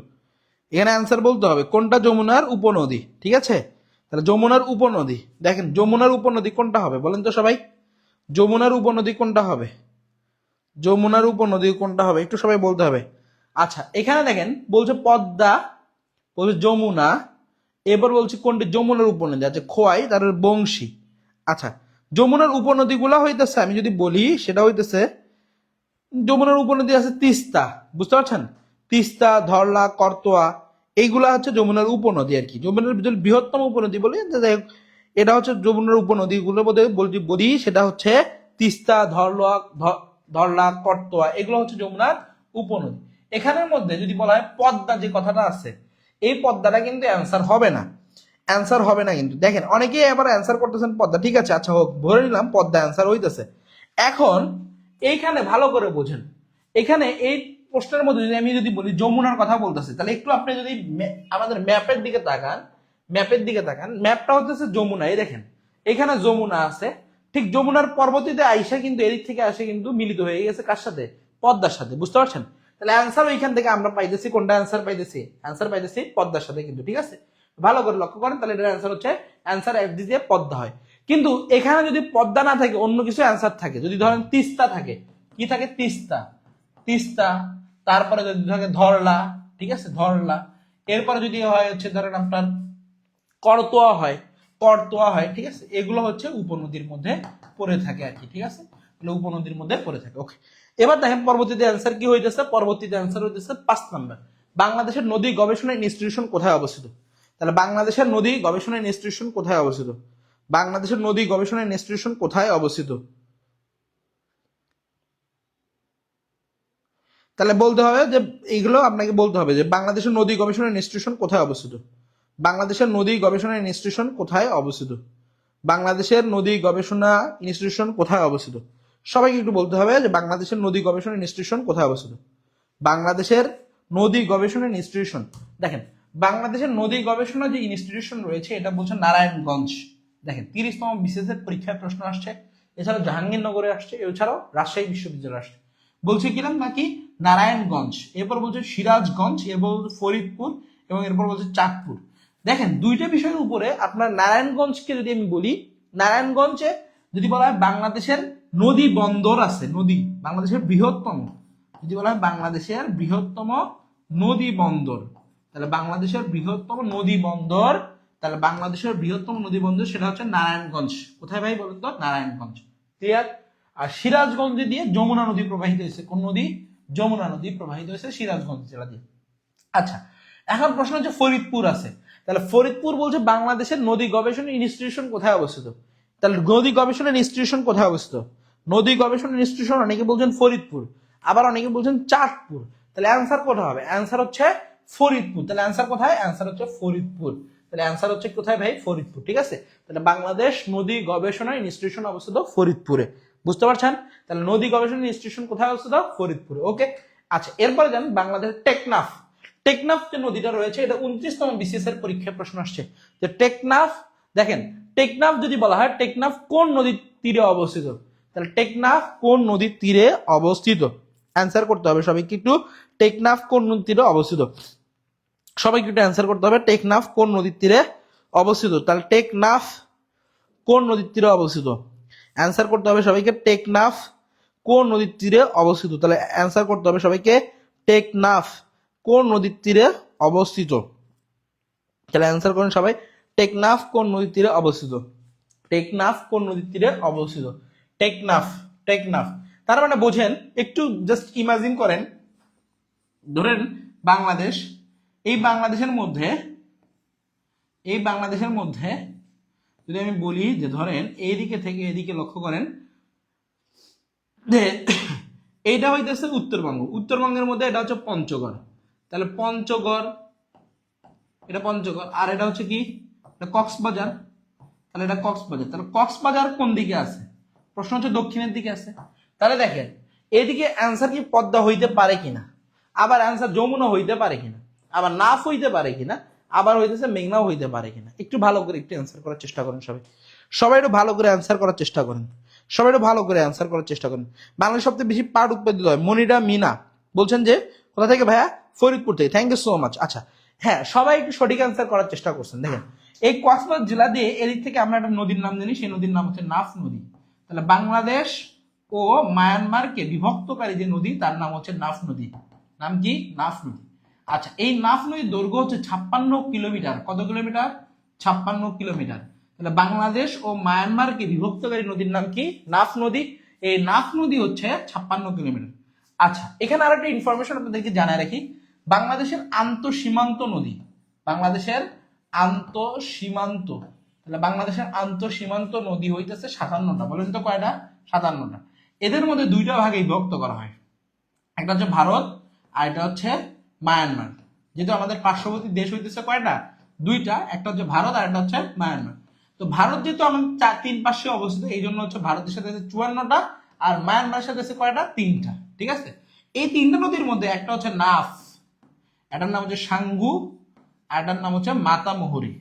এখানে অ্যান্সার বলতে হবে কোনটা যমুনার উপনদী, ঠিক আছে। তাহলে যমুনার উপনদী, দেখেন যমুনার উপনদী কোনটা হবে বলেন তো সবাই? যমুনার উপনদী কোনটা হবে? যমুনার উপনদী কোনটা হবে একটু সবাই বলতে হবে। আচ্ছা এখানে দেখেন বলছে পদ্মা, বলছে যমুনা, এবার বলছে কোনটি যমুনার উপনদী, আচ্ছা খোয়াই, তারপর বংশী। আচ্ছা যমুনার উপনদীগুলা হইতেছে, আমি যদি বলি সেটা হইতেছে, যমুনার উপনদী আছে তিস্তা, বুঝতে পারছেন? তিস্তা, ধরলা, করতোয়া, এইগুলা হচ্ছে যমুনার উপনদী আর কি। যমুনার যদি বৃহত্তম উপনদী বলি, যাই হোক এটা হচ্ছে যমুনার উপনদীগুলোর মধ্যে বলি সেটা হচ্ছে তিস্তা, ধরলা, করতোয়া, এগুলো হচ্ছে যমুনার উপনদী। এখানের মধ্যে যদি বলা হয় পদ্মা, যে কথাটা আছে, এই পদ্মাটা কিন্তু অ্যান্সার হবে না, অ্যান্সার হবে না কিন্তু। দেখেন অনেকেই আবার অ্যান্সার করতেছেন পদ্মা, ঠিক আছে, আচ্ছা হোক, ধরে নিলাম পদ্মা অ্যান্সার হইতেছে। এখন এইখানে ভালো করে বোঝেন, এখানে এই প্রশ্নের মধ্যে যদি আমি যদি বলি যমুনার কথা বলতেছে, তাহলে একটু আপনি যদি আমাদের ম্যাপের দিকে তাকান, ম্যাপের দিকে তাকান, ম্যাপটা হচ্ছে যমুনা, এই দেখেন এখানে যমুনা আছে, ঠিক যমুনার পরবর্তীতে আইসা কিন্তু এদিক থেকে আসে কিন্তু মিলিত হয়ে গেছে কার সাথে? পদ্মার সাথে, বুঝতে পারছেন? তাহলে অ্যান্সার ওইখান থেকে আমরা পাইতেছি কোনটা? অ্যান্সার পাইতেছি, অ্যান্সার পাইতেছি পদ্মার সাথে কিন্তু, ঠিক আছে। ভালো করে লক্ষ্য করেন, তাহলে এটার অ্যান্সার হচ্ছে, অ্যান্সার এফ দিয়ে পদ্মা হয়। কিন্তু এখানে যদি পদ্মা না থাকে, অন্য কিছু অ্যান্সার থাকে, যদি ধরেন তিস্তা থাকে, কি থাকে? তিস্তা, তিস্তা, তারপরে যদি থাকে ধরলা, ঠিক আছে, ধরলা। এরপরে যদি হয় হচ্ছে ধরেন আপনার করতোয়া হয়, করতোয়া হয়, ঠিক আছে, এগুলো হচ্ছে উপনদীর মধ্যে পড়ে থাকে আর কি, ঠিক আছে, এগুলো উপনদীর মধ্যে পড়ে থাকে। ওকে, এবার দেখেন পরবর্তীতে অ্যান্সার কি হইতেছে, পরবর্তীতে অ্যান্সার হইতেছে 5 নাম্বার, বাংলাদেশের নদী গবেষণা ইনস্টিটিউশন কোথায় অবস্থিত? তাহলে বাংলাদেশের নদী গবেষণা ইনস্টিটিউশন কোথায় অবস্থিত? বাংলাদেশের নদী গবেষণা ইনস্টিটিউশন কোথায় অবস্থিত? তাহলে বলতে হবে যে এইগুলো আপনাকে বলতে হবে যে বাংলাদেশের নদী গবেষণা ইনস্টিটিউশন কোথায় অবস্থিত? বাংলাদেশের নদী গবেষণা ইনস্টিটিউশন কোথায় অবস্থিত? বাংলাদেশের নদী গবেষণা ইনস্টিটিউশন কোথায় অবস্থিত? সবাইকে একটু বলতে হবে যে বাংলাদেশের নদী গবেষণা ইনস্টিটিউশন কোথায় অবস্থিত? বাংলাদেশের নদী গবেষণা ইনস্টিটিউশন, দেখেন বাংলাদেশের নদী গবেষণা যে ইনস্টিটিউশন রয়েছে এটা বলছে নারায়ণগঞ্জ। দেখেন 30তম বিসিএস এর পরীক্ষায় প্রশ্ন আসছে, এছাড়াও জাহাঙ্গীরনগরে আসছে, এছাড়াও রাজশাহী বিশ্ববিদ্যালয়ে আসছে। বলছে কিরাম নাকি নারায়ণগঞ্জ, এরপর বলছে সিরাজগঞ্জ, এরপর বলছে ফরিদপুর, এবং এরপর বলছে চাঁদপুর। দেখেন দুইটা বিষয়ের উপরে আপনার নারায়ণগঞ্জকে যদি আমি বলি, নারায়ণগঞ্জে যদি বলা হয় বাংলাদেশের নদী বন্দর আছে, নদী বাংলাদেশের বৃহত্তম, যদি বলা হয় বাংলাদেশের বৃহত্তম নদী বন্দর, তাহলে বাংলাদেশের বৃহত্তম নদী বন্দর, তাহলে বাংলাদেশের বৃহত্তম নদী বন্দর সেটা হচ্ছে নারায়ণগঞ্জ। কোথায় ভাই বলুন তো? নারায়ণগঞ্জ। ক্লিয়ার? আর সিরাজগঞ্জ দিয়ে যমুনা নদী প্রবাহিত হয়েছে। কোন নদী? যমুনা নদী প্রবাহিত হয়েছে সিরাজগঞ্জ জেলা দিয়ে। আচ্ছা, এখন প্রশ্ন হচ্ছে ফরিদপুর আছে, তাহলে ফরিদপুর বলছে বাংলাদেশের নদী গবেষণা ইনস্টিটিউশন কোথায় অবস্থিত? তাহলে নদী গবেষণা ইনস্টিটিউশন কোথায় অবস্থিত? নদী গবেষণা ইনস্টিটিউশন অনেকে বলছেন ফরিদপুর, আবার অনেকে বলছেন চাঁদপুর। তাহলে অ্যান্সার কোথায় হবে? অ্যান্সার হচ্ছে ফরিদপুর। তাহলে অ্যান্সার কোথায়? অ্যান্সার হচ্ছে ফরিদপুর। তাহলে অ্যান্সার হচ্ছে কোথায় ভাই? ফরিদপুর। ঠিক আছে, তাহলে বাংলাদেশ নদী গবেষণা ইনস্টিটিউশন অবস্থিত ফরিদপুরে। বুঝতে পারছেন? তাহলে নদী গবেষণা ইনস্টিটিউশন কোথায় অবস্থিত? ফরিদপুরে। ওকে, আচ্ছা, এরপরে যান বাংলাদেশ টেকনাফ। টেকনাফ যে নদীটা রয়েছে এটা 29তম বিসিএস এর পরীক্ষায় প্রশ্ন আসছে যে টেকনাফ, দেখেন টেকনাফ যদি বলা হয় টেকনাফ কোন নদীর তীরে অবস্থিত, তাহলে টেকনাফ কোন নদীর তীরে অবস্থিত? অ্যান্সার করতে হবে সবাইকে একটু, টেকনাফ কোন নদীর তীরে অবস্থিত? সবাইকে একটু অ্যান্সার করতে হবে টেকনাফ কোন নদীর তীরে অবস্থিত। তাহলে টেকনাফ কোন নদীর তীরে অবস্থিত? অ্যান্সার করতে হবে সবাইকে টেকনাফ কোন নদীর তীরে অবস্থিত। তাহলে অ্যান্সার করতে হবে সবাইকে টেকনাফ কোন নদীর তীরে অবস্থিত। তাহলে অ্যান্সার করেন সবাই, টেকনাফ কোন নদীর তীরে অবস্থিত? টেকনাফ কোন নদীর তীরে অবস্থিত? টেকনাফ, টেকনাফ তার মানে বোঝেন, একটু জাস্ট ইমাজিন করেন, ধরেন বাংলাদেশ, এই বাংলাদেশের মধ্যে, এই বাংলাদেশের মধ্যে যদি আমি বলি যে ধরেন এইদিকে থেকে এদিকে লক্ষ্য করেন যে এইটা হইতেছে উত্তরবঙ্গ, উত্তরবঙ্গের মধ্যে এটা হচ্ছে পঞ্চগড়, তাহলে পঞ্চগড়, এটা পঞ্চগড়, আর এটা হচ্ছে কি, এটা কক্সবাজার, তাহলে এটা কক্সবাজার। তাহলে কক্সবাজার কোন দিকে আছে? প্রশ্ন হচ্ছে দক্ষিণের দিকে আছে। তাহলে দেখেন এদিকে অ্যান্সার কি পদ্মা হইতে পারে কিনা, আবার অ্যান্সার যমুনা হইতে পারে কিনা, আবার নাফ হইতে পারে কিনা, আবার হইতেছে মেঘনাও হইতে পারে কিনা। একটু ভালো করে একটু অ্যান্সার করার চেষ্টা করেন সবাই, সবাই একটু ভালো করে অ্যান্সার করার চেষ্টা করেন, সবাই একটু ভালো করে অ্যান্সার করার চেষ্টা করেন। বাংলাদেশ সবচেয়ে বেশি পাট উৎপাদিত হয়। মনিরা মিনা বলছেন যে কোথা থেকে ভাইয়া? ফরিদপুর থেকে। Thank you so much. আচ্ছা হ্যাঁ, সবাই একটু সঠিক অ্যান্সার করার চেষ্টা করছেন। দেখেন এই কক্সবাজার জেলা দিয়ে এদিক থেকে আমরা একটা নদীর নাম জানি, সেই নদীর নাম হচ্ছে নাফ নদী। তাহলে বাংলাদেশ ও মায়ানমারকে বিভক্তকারী যে নদী তার নাম হচ্ছে নাফ নদী। নাম কি? নাফ নদী। আচ্ছা, এই নাফ নদীর দৈর্ঘ্য হচ্ছে 56 কিলোমিটার। কত কিলোমিটার? 56 কিলোমিটার। তাহলে বাংলাদেশ ও মায়ানমারকে বিভক্তকারী নদীর নাম কি? নাফ নদী। এই নাফ নদী হচ্ছে 56 কিলোমিটার। আচ্ছা, এখানে আর একটা ইনফরমেশন আপনাদেরকে জানায় রাখি, বাংলাদেশের আন্তঃসীমান্ত নদী, বাংলাদেশের আন্তঃসীমান্ত, তাহলে বাংলাদেশের আন্তঃসীমান্ত নদী হইতেছে 57টা। বলেন তো কয়টা? 57টা। এদের মধ্যে দুইটা ভাগে বিভক্ত করা হয়, একটা হচ্ছে ভারত আর এটা হচ্ছে মায়ানমার। যেহেতু আমাদের পার্শ্ববর্তী দেশ হইতেছে কয়টা? দুইটা, একটা হচ্ছে ভারত আর একটা হচ্ছে মায়ানমার। তো ভারত যেহেতু আমাদের 3 পাশে অবস্থিত, এই জন্য হচ্ছে ভারতের সাথে আছে 54টা, আর মায়ানমারের সাথে আছে কয়টা? 3টা। ঠিক আছে, এই 3টা নদীর মধ্যে একটা হচ্ছে নাফ, এটার নাম হচ্ছে সাঙ্গু, আর এটার নাম হচ্ছে মাতামুহুরি।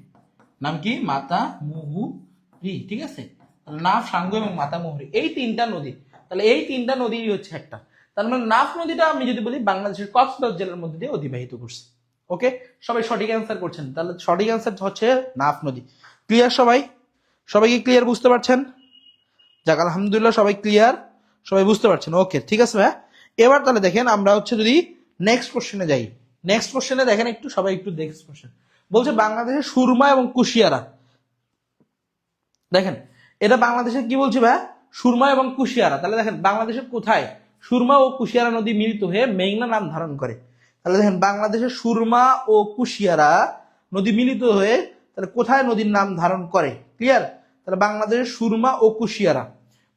নাম কি? মাতামুহুরি। ঠিক আছে, নাফ, সাঙ্গু এবং মাতামুহুরি, এই 3টা নদী। তাহলে এই 3টা নদীরই হচ্ছে একটা। তার মানে নাফ নদীটা আমি যদি বলি বাংলাদেশের কক্সবাজার জেলার মধ্যে দিয়ে অতিবাহিত করছে। ওকে, সবাই সঠিক অ্যান্সার করছেন, তাহলে সঠিক অ্যান্সার হচ্ছে নাফ নদী। ক্লিয়ার সবাই? সবাই কি ক্লিয়ার বুঝতে পারছেন? যাক আলহামদুলিল্লাহ, সবাই ক্লিয়ার, সবাই বুঝতে পারছেন। ওকে, ঠিক আছে ভাই। এবার তাহলে দেখেন আমরা হচ্ছে যদি নেক্সট কোশ্চেনে যাই। নেক্সট কোশ্চেনে দেখেন একটু সবাই একটু নেক্সট কোশ্চেন বলছে বাংলাদেশের সুরমা এবং কুশিয়ারা। দেখেন এটা বাংলাদেশের কি বলছে ভাই, সুরমা এবং কুশিয়ারা। তাহলে দেখেন বাংলাদেশের কোথায় সুরমা ও কুশিয়ারা নদী মিলিত হয়ে মেঘনা নাম ধারণ করে। তাহলে দেখেন বাংলাদেশের সুরমা ও কুশিয়ারা নদী মিলিত হয়ে তাহলে কোথায় নদীর নাম ধারণ করে, ক্লিয়ার? তাহলে বাংলাদেশের সুরমা ও কুশিয়ারা,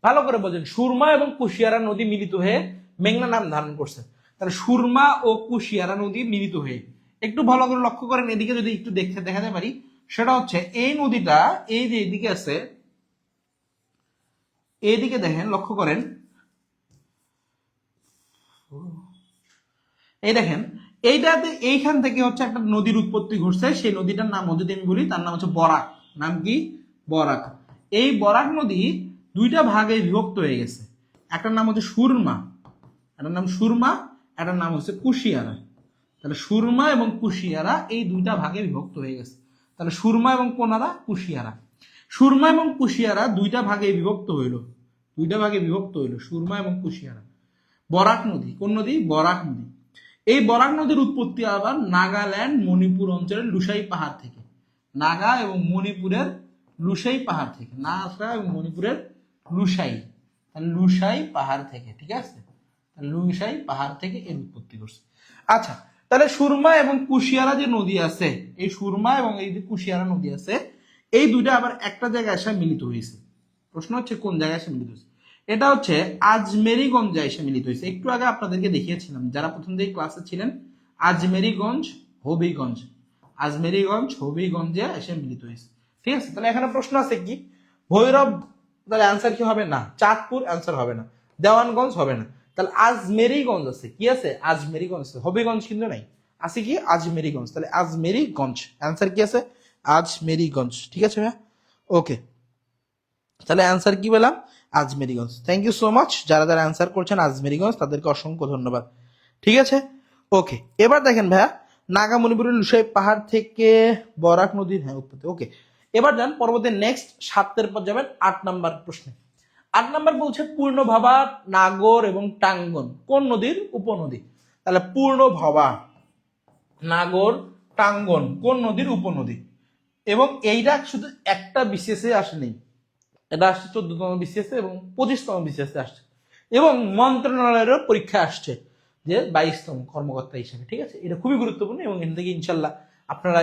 ভালো করে বোঝেন, সুরমা এবং কুশিয়ারা নদী মিলিত হয়ে মেঘনা নাম ধারণ করছে। তাহলে সুরমা ও কুশিয়ারা নদী মিলিত হয়ে, একটু ভালো করে লক্ষ্য করেন এদিকে যদি একটু দেখাতে পারি, সেটা হচ্ছে এই নদীটা এই যে এদিকে আছে, এইদিকে দেখেন লক্ষ্য করেন, এই দেখেন এইটাতে এইখান থেকে হচ্ছে একটা নদীর উৎপত্তি ঘটছে। সেই নদীটার নাম যদি আমি বলি তার নাম হচ্ছে বরাক। নাম কি? বরাক। এই বরাক নদী দুইটা ভাগে বিভক্ত হয়ে গেছে, একটার নাম হচ্ছে সুরমা, একটার নাম সুরমা, একটার নাম হচ্ছে কুশিয়ারা। তাহলে সুরমা এবং কুশিয়ারা এই দুইটা ভাগে বিভক্ত হয়ে গেছে। তাহলে সুরমা এবং কোনারা কুশিয়ারা, সুরমা এবং কুশিয়ারা দুইটা ভাগে বিভক্ত হইল, দুইটা ভাগে বিভক্ত হইল সুরমা এবং কুশিয়ারা। বরাক নদী, কোন নদী? বরাক নদী। এই বরাক নদীর উৎপত্তি আবার নাগাল্যান্ড মণিপুর অঞ্চলের লুসাই পাহাড় থেকে, নাগা এবং মণিপুরের লুসাই পাহাড় থেকে, নাগা এবং মণিপুরের লুসাই, লুসাই পাহাড় থেকে, ঠিক আছে? লুসাই পাহাড় থেকে এর উৎপত্তি করছে। আচ্ছা, তাহলে সুরমা এবং কুশিয়ারা যে নদী আছে, এই সুরমা এবং এই যে কুশিয়ারা নদী আছে, এই দুইটা আবার একটা জায়গায় এসে মিলিত হয়েছে। প্রশ্ন হচ্ছে কোন জায়গায় এসে মিলিত হয়েছে? এটা হচ্ছে আজমেরিগঞ্জে এসে মিলিত হয়েছে। একটু আগে আপনাদেরকে দেখিয়েছিলাম যারা প্রথম দিকে ক্লাসে ছিলেন, আজমেরিগঞ্জ হবিগঞ্জ, আজমেরিগঞ্জ হবিগঞ্জে এসে মিলিত হয়েছে, ঠিক আছে? তাহলে এখানে প্রশ্ন আছে কি, ভৈরব, তাহলে অ্যান্সার কি হবে না, চাঁদপুর অ্যান্সার হবে না, দেওয়ানগঞ্জ হবে না, তাহলে আজমেরিগঞ্জ আছে, কি আছে? আজমেরিগঞ্জ আছে, হবিগঞ্জ কিন্তু নাই, আছে কি? আজমেরিগঞ্জ। তাহলে আজমেরিগঞ্জ অ্যান্সার কি আছে? আজমেরিগঞ্জ, ঠিক আছে ভাইয়া? ওকে, তাহলে অ্যান্সার কি বললাম? Ajmiriganj. Thank you so much যারা যারা অ্যান্সার করছেন আজমেরিগঞ্জ, তাদেরকে অসংখ্য ধন্যবাদ, ঠিক আছে? ওকে, এবার দেখেন ভাইয়া, নাগা মণিপুরের লুসাই পাহাড় থেকে বরাক নদীর, হ্যাঁ উৎপত্তি। ওকে, এবার যান পরবর্তী নেক্সট 7 পর যাবেন 8 নাম্বার প্রশ্নে। 8 নাম্বার বলছে পূর্ণভবা, নাগর এবং টাঙ্গন কোন নদীর উপনদী? তাহলে পূর্ণভবা, নাগর, টাঙ্গন কোন নদীর উপনদী? এবং এইটা শুধু একটা বিসিএসে আসেনি, এটা আসছে 14তম বিসিএস এবং 25তম বিসিএস আসছে, এবং মন্ত্রণালয়েরও পরীক্ষা আসছে যে 22তম কর্মকর্তা হিসেবে, ঠিক আছে? এটা খুবই গুরুত্বপূর্ণ এবং এখান থেকে ইনশাল্লাহ আপনারা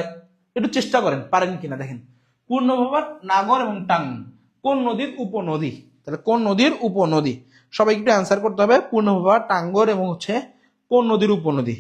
একটু চেষ্টা করেন পারেন কিনা। দেখেন পূর্ণভবা, নাগর এবং টাঙ্গন কোন নদীর উপনদী? তাহলে কোন নদীর উপনদী? সবাই একটু অ্যান্সার করতে হবে, পূর্ণভবা, টাঙ্গর এবং হচ্ছে কোন নদীর উপনদী?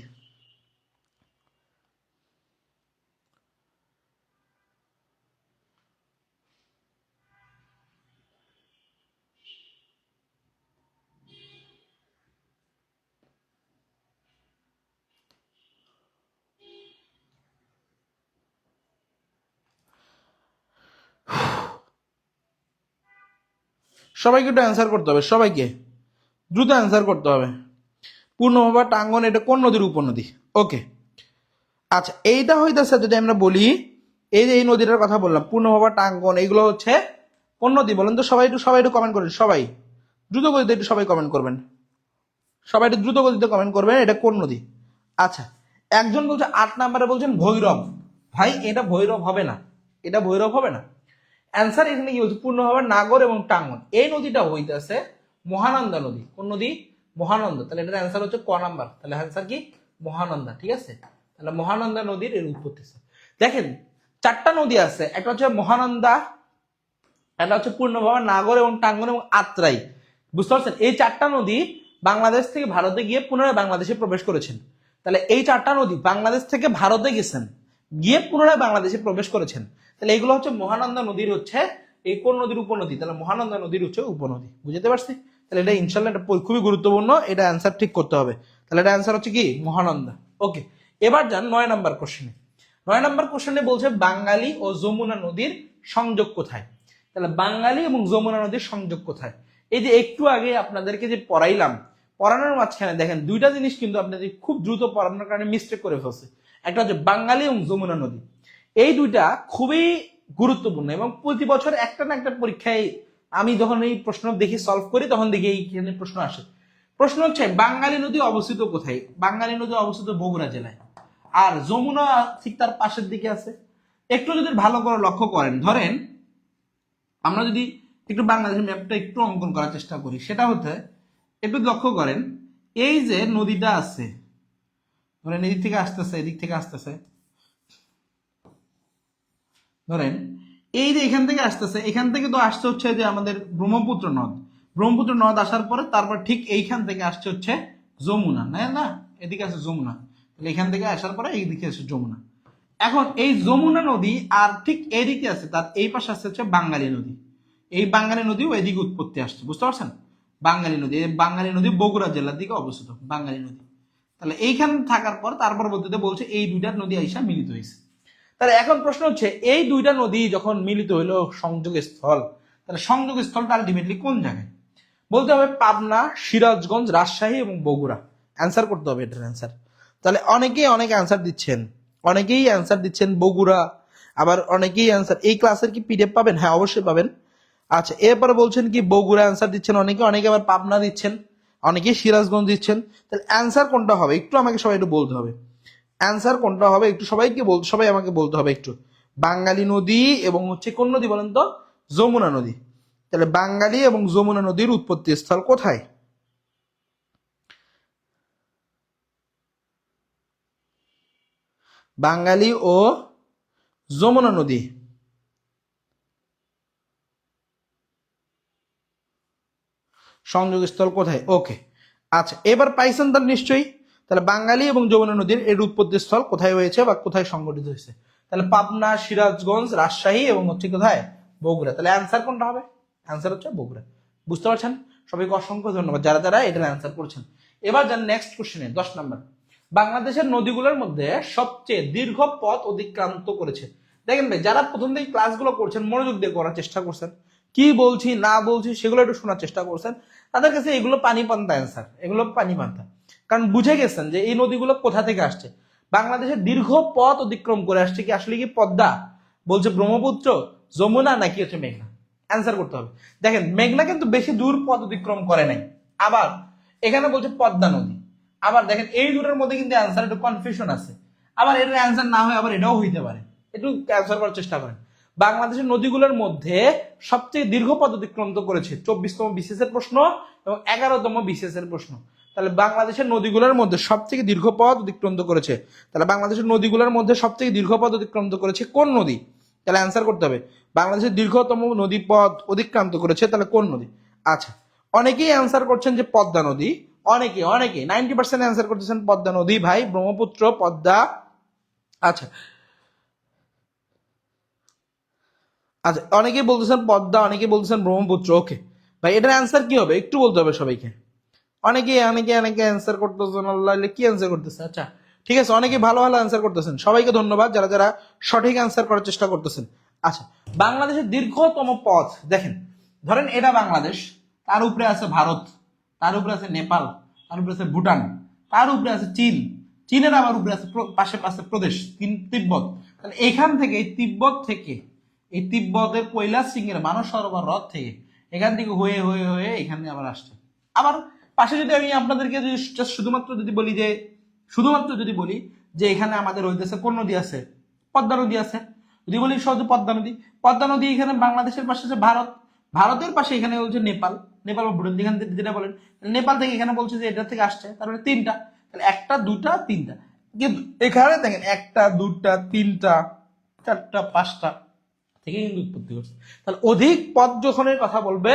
সবাইকে একটু অ্যান্সার করতে হবে, সবাইকে দ্রুত অ্যান্সার করতে হবে। পূর্ণভবা, টাঙ্গন এটা কোন নদীর উপনদী? ওকে, আচ্ছা এইটা হইতেছে যদি আমরা বলি, এই যে এই নদীটার কথা বললাম পূর্ণভবা, টাঙ্গন, এইগুলো হচ্ছে কোন নদী বলেন তো? সবাই একটু কমেন্ট করেন, সবাই দ্রুত গতিতে একটু সবাই কমেন্ট করবেন, সবাই একটু দ্রুত গতিতে কমেন্ট করবেন এটা কোন নদী। আচ্ছা, একজন বলছে 8 নাম্বারে বলছেন ভৈরব। ভাই এটা ভৈরব হবে না, এটা ভৈরব হবে না। অ্যান্সার এখানে কি বলছে? পূর্ণভবা, নাগর এবং টাঙ্গন, এই নদীটা হইতেছে মহানন্দা নদী। কোন নদী? মহানন্দা। তাহলে এটার অ্যান্সার হচ্ছে ক নাম্বার, তাহলে অ্যান্সার কি? মহানন্দা, ঠিক আছে? তাহলে মহানন্দা নদীর এর উৎপত্তি। দেখেন 4টা নদী আছে, একটা হচ্ছে মহানন্দা, এটা হচ্ছে পূর্ণভবা, নাগর এবং টাঙ্গন এবং আত্রাই, বুঝতে পারছেন? এই 4টা নদী বাংলাদেশ থেকে ভারতে গিয়ে পুনরায় বাংলাদেশে প্রবেশ করেছেন। তাহলে এই 4টা নদী বাংলাদেশ থেকে ভারতে গেছেন, গিয়ে পুনরায় বাংলাদেশে প্রবেশ করেছেন। তাহলে এগুলো হচ্ছে মহানন্দা নদীর হচ্ছে এই কোন নদীর উপনদী? তাহলে মহানন্দা নদীর হচ্ছে উপনদী, বুঝতে পারছি? তাহলে এটা ইনশাল্লাহ এটা খুবই গুরুত্বপূর্ণ, এটা অ্যান্সার ঠিক করতে হবে। তাহলে এটা অ্যান্সার হচ্ছে কি? মহানন্দা। ওকে, এবার যান 9 নাম্বার কোশ্চেনে। 9 নাম্বার কোশ্চেনে বলছে বাঙালি ও যমুনা নদীর সংযোগ কোথায়? তাহলে বাঙালি এবং যমুনা নদীর সংযোগ কোথায়? এই যে একটু আগে আপনাদেরকে যে পড়াইলাম, পড়ানোর মাঝখানে দেখেন দুইটা জিনিস কিন্তু আপনাদের খুব দ্রুত পড়ানোর কারণে মিস্টেক করে ফেলছে। একটা হচ্ছে বাঙালি এবং যমুনা নদী, এই দুইটা খুবই গুরুত্বপূর্ণ এবং প্রতি বছর একটা না একটা পরীক্ষায় আমি যখন এই প্রশ্ন দেখি সলভ করি তখন দেখি এইখানে প্রশ্ন আসে। প্রশ্ন হচ্ছে বাঙালি নদী অবস্থিত কোথায়? বাঙালি নদী অবস্থিত বগুড়া জেলায়। আর যমুনা ঠিক তার পাশের দিকে আছে। একটু যদি ভালো করে লক্ষ্য করেন, ধরেন আমরা যদি একটু বাংলাদেশের ম্যাপটা একটু অঙ্কন করার চেষ্টা করি, সেটা হতে একটু লক্ষ্য করেন, এই যে নদীটা আছে, ধরেন এদিক থেকে আসতেছে, এদিক থেকে আসতেছে, ধরেন এই যে এখান থেকে আসতেছে, এখান থেকে তো আসছে হচ্ছে যে আমাদের ব্রহ্মপুত্র নদ। ব্রহ্মপুত্র নদ আসার পরে তারপর ঠিক এইখান থেকে আসছে হচ্ছে যমুনা, না না, এদিকে আছে যমুনা, তাহলে এখান থেকে আসার পরে এইদিকে আসছে যমুনা। এখন এই যমুনা নদী আর ঠিক এদিকে আছে, তার এই পাশে আসছে হচ্ছে বাঙালি নদী। এই বাঙালি নদীও এদিকে উৎপত্তি আসছে, বুঝতে পারছেন? বাঙালি নদী, এই বাঙালি নদী বগুড়া জেলার দিকে অবস্থিত বাঙালি নদী। তাহলে এইখান থাকার পর তার পরবর্তীতে বলছে এই দুইটা নদী আইসা মিলিত হয়েছে। তাহলে এখন প্রশ্ন হচ্ছে এই দুইটা নদী যখন মিলিত হইলো সংযোগ স্থল, তাহলে সংযোগ স্থলটা আলটিমেটলি কোন জায়গায়? বলতে হবে পাবনা, সিরাজগঞ্জ, রাজশাহী এবং বগুড়া। অ্যান্সার করতে হবে এটার অ্যান্সার। তাহলে অনেকেই অনেক অ্যান্সার দিচ্ছেন, অনেকেই অ্যান্সার দিচ্ছেন বগুড়া, আবার অনেকেই অ্যান্সার, এই ক্লাসের কি পিডিএফ পাবেন? হ্যাঁ অবশ্যই পাবেন। আচ্ছা, এরপরে বলছেন কি বগুড়া অ্যান্সার দিচ্ছেন অনেকে, অনেকে আবার পাবনা দিচ্ছেন, অনেকেই সিরাজগঞ্জ দিচ্ছেন। তাহলে অ্যান্সার কোনটা হবে একটু আমাকে সবাই একটু বলতে হবে। অ্যান্সার কোনটা হবে একটু সবাইকে বলতে, সবাই আমাকে বলতে হবে একটু। বাঙালি নদী এবং হচ্ছে কোন নদী বলেন তো? যমুনা নদী। তাহলে বাঙালি এবং যমুনা নদীর উৎপত্তি স্থল কোথায়? বাঙালি ও যমুনা নদী সংযোগস্থল কোথায়? ওকে, আচ্ছা এবার পাইছেন তাহলে নিশ্চয়ই। তাহলে বাঙালি এবং যমুনা নদীর এর উৎপত্তি স্থল কোথায় হয়েছে বা কোথায় সংগঠিত হয়েছে? তাহলে পাবনা, সিরাজগঞ্জ, রাজশাহী এবং হচ্ছে কোথায়? বগুড়া। তাহলে অ্যান্সার কোনটা হবে? অ্যান্সার হচ্ছে বগুড়া। বুঝতে পারছেন? সবাইকে অসংখ্য ধন্যবাদ যারা যারা এটার অ্যান্সার করছেন। এবার যান নেক্সট কোশ্চেনে, 10 নম্বর। বাংলাদেশের নদীগুলোর মধ্যে সবচেয়ে দীর্ঘ পথ অতিক্রান্ত করেছে। দেখেন ভাই, যারা প্রথম থেকে ক্লাসগুলো করছেন মনোযোগ দিয়ে করার চেষ্টা করছেন, কি বলছি না বলছি সেগুলো একটু শোনার চেষ্টা করছেন, তাদের কাছে এগুলো পানি পান্তা অ্যান্সার, এগুলো পানি পান্তা। কারণ বুঝে গেছেন যে এই নদীগুলো কোথা থেকে আসছে। বাংলাদেশের দীর্ঘ পথ অতিক্রম করে আসছে কি আসলে কি পদ্মা, বলছে ব্রহ্মপুত্র, যমুনা, নাকি হচ্ছে মেঘনা? অ্যান্সার করতে হবে। দেখেন মেঘনা কিন্তু বেশি দূর পথ অতিক্রম করে নাই, আবার এখানে বলছে পদ্মা নদী। আবার দেখেন এই দুটোর মধ্যে কিন্তু অ্যান্সার একটু কনফিউশন আছে, আবার এটার অ্যান্সার না হয় আবার এটাও হইতে পারে। একটু অ্যান্সার করার চেষ্টা করেন। বাংলাদেশের নদীগুলোর মধ্যে সবচেয়ে দীর্ঘ পথ অতিক্রম করেছে 24তম বিসিএস এর প্রশ্ন এবং 11তম বিসিএস এর প্রশ্ন। তাহলে বাংলাদেশের নদীগুলোর মধ্যে সবথেকে দীর্ঘ পথ অতিক্রম করেছে, তাহলে বাংলাদেশের নদীগুলোর মধ্যে সবথেকে দীর্ঘ পথ অতিক্রম করেছে কোন নদী? তাহলে অ্যান্সার করতে হবে বাংলাদেশের দীর্ঘতম নদী পথ অতিক্রান্ত করেছে, তাহলে কোন নদী? আচ্ছা, অনেকেই অ্যান্সার করছেন যে পদ্মা নদী, অনেকে অনেকে 90% অ্যান্সার করতেছেন পদ্মা নদী। ভাই ব্রহ্মপুত্র, পদ্মা। আচ্ছা আচ্ছা, অনেকেই বলতেছেন পদ্মা, অনেকেই বলতেছেন ব্রহ্মপুত্র। ওকে ভাই, এটার অ্যান্সার কি হবে একটু বলতে হবে সবাইকে। অনেকে অনেকে অনেকে অ্যান্সার করতেছেন, আল্লাহ কি অ্যান্সার করতেছে। আচ্ছা ঠিক আছে, অনেকে ভালো ভালো অ্যান্সার করতেছেন, সবাইকে ধন্যবাদ যারা যারা সঠিক অ্যান্সার করার চেষ্টা করতেছেন। আচ্ছা, বাংলাদেশের দীর্ঘতম পথ দেখেন, ধরেন এটা বাংলাদেশ, তার উপরে আছে ভারত, তার উপরে আছে নেপাল, তার উপরে আছে ভুটান, তার উপরে আছে চীন, চীনের আবার উপরে আছে পাশে পাশে প্রদেশ তিব্বত। তাহলে এখান থেকে এই তিব্বত থেকে, এই তিব্বতের কৈলাস সিংহের মানস সরোবর হ্রদ থেকে এখান থেকে হয়ে হয়ে হয়ে এখানে আবার আসছে। আবার পাশে যদি আমি আপনাদেরকে যদি শুধুমাত্র যদি বলি যে, শুধুমাত্র যদি বলি যে এখানে আমাদের হইতেছে কোন নদী আছে? পদ্মা নদী আছে। যদি বলি সহজে পদ্মা নদী, পদ্মা নদী এখানে বাংলাদেশের পাশে আছে ভারত, ভারতের পাশে এখানে বলছে নেপাল, নেপাল বা ভুটান, এখান থেকে যেটা বলেন নেপাল থেকে এখানে বলছে যে এটা থেকে আসছে, তার মানে তিনটা। তাহলে একটা দুটা তিনটা, কিন্তু এখানে দেখেন একটা দুটা তিনটা চারটা পাঁচটা থেকে কিন্তু উৎপত্তি করছে। তাহলে অধিক পথ যখনের কথা বলবে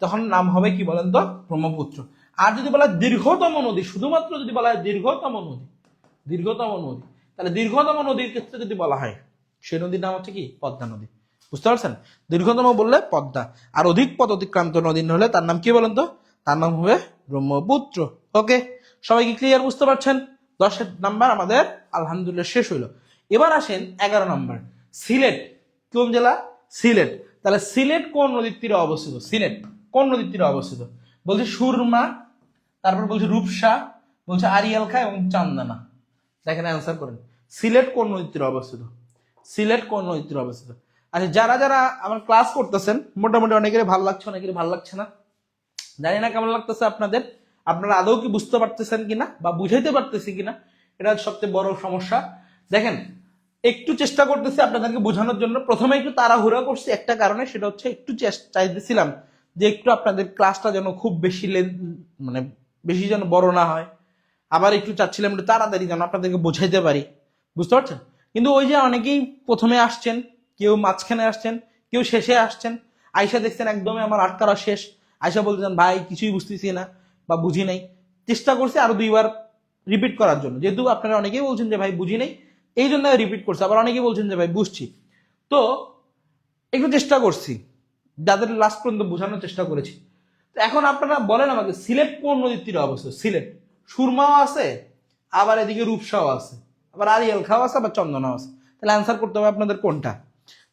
তখন নাম হবে কি বলেন তো? ব্রহ্মপুত্র। আর যদি বলা দীর্ঘতম নদী, শুধুমাত্র যদি বলা হয় দীর্ঘতম নদী, দীর্ঘতম নদী, তাহলে দীর্ঘতম নদীর ক্ষেত্রে যদি বলা হয় সেই নদীর নাম হচ্ছে কি? পদ্মা নদী। বুঝতে পারছেন? দীর্ঘতম বললে পদ্মা, আর অধিক পথ অতিক্রান্ত নদী হলে তার নাম কি বলেন তো? তার নাম হবে ব্রহ্মপুত্র। ওকে, সবাই কি ক্লিয়ার? বুঝতে পারছেন? 10 নাম্বার আমাদের আলহামদুলিল্লাহ শেষ হইলো। এবার আসেন 11 নাম্বার, সিলেট কোন জেলা? সিলেট। তাহলে সিলেট কোন নদীর তীরে অবস্থিত? সিলেট কোন নদীর তীরে অবস্থিত? বলছে সুরমা, তারপর বলছে রূপসা, বলছে আরিয়াল খা এবং চান্দানা। দেখেন অ্যান্সার করেন, সিলেট কোন নদীর তীরে অবস্থিত? সিলেট কোন নদীর তীরে অবস্থিত? আচ্ছা, যারা যারা আমার ক্লাস করতেছেন মোটামুটি অনেকের ভালো লাগছে, অনেকের ভালো লাগছে না, জানি না কেমন লাগতেছে আপনাদের। আপনারা আদৌ কি বুঝতে পারতেছেন কিনা বা বুঝাইতে পারতেছি কিনা, এটা সবচেয়ে বড় সমস্যা। দেখেন একটু চেষ্টা করতেছি আপনাদেরকে বোঝানোর জন্য। প্রথমে একটু তাড়াহুড়া করছি একটা কারণে, সেটা হচ্ছে একটু চাইতেছিলাম যে একটু আপনাদের ক্লাসটা যেন খুব বেশি মানে বেশি যেন বড় না হয়, আবার একটু চাচ্ছিলাম একটু তাড়াতাড়ি যেন আপনাদেরকে বোঝাইতে পারি, বুঝতে পারছেন? কিন্তু ওই যে অনেকেই প্রথমে আসছেন, কেউ মাঝখানে আসছেন, কেউ শেষে আসছেন, আয়সা দেখছেন একদমই আমার আটকারা শেষ, আয়সা বলতেছেন ভাই কিছুই বুঝতেছি না বা বুঝি নাই। চেষ্টা করছি আরো 2বার রিপিট করার জন্য, যেহেতু আপনারা অনেকেই বলছেন যে ভাই বুঝি নেই, এই জন্য রিপিট করছে। আবার অনেকেই বলছেন যে ভাই বুঝছি, তো একটু চেষ্টা করছি, যাদের লাস্ট পর্যন্ত বোঝানোর চেষ্টা করেছি। তো এখন আপনারা বলেন আমাকে, সিলেট কোন নদীর তীরে অবস্থিত? সিলেট সুরমাও আছে, আবার এদিকে রূপসাও আছে, আবার আরিয়াল খাও আছে, আবার চন্দনাও আছে। তাহলে অ্যান্সার করতে হবে আপনাদের কোনটা।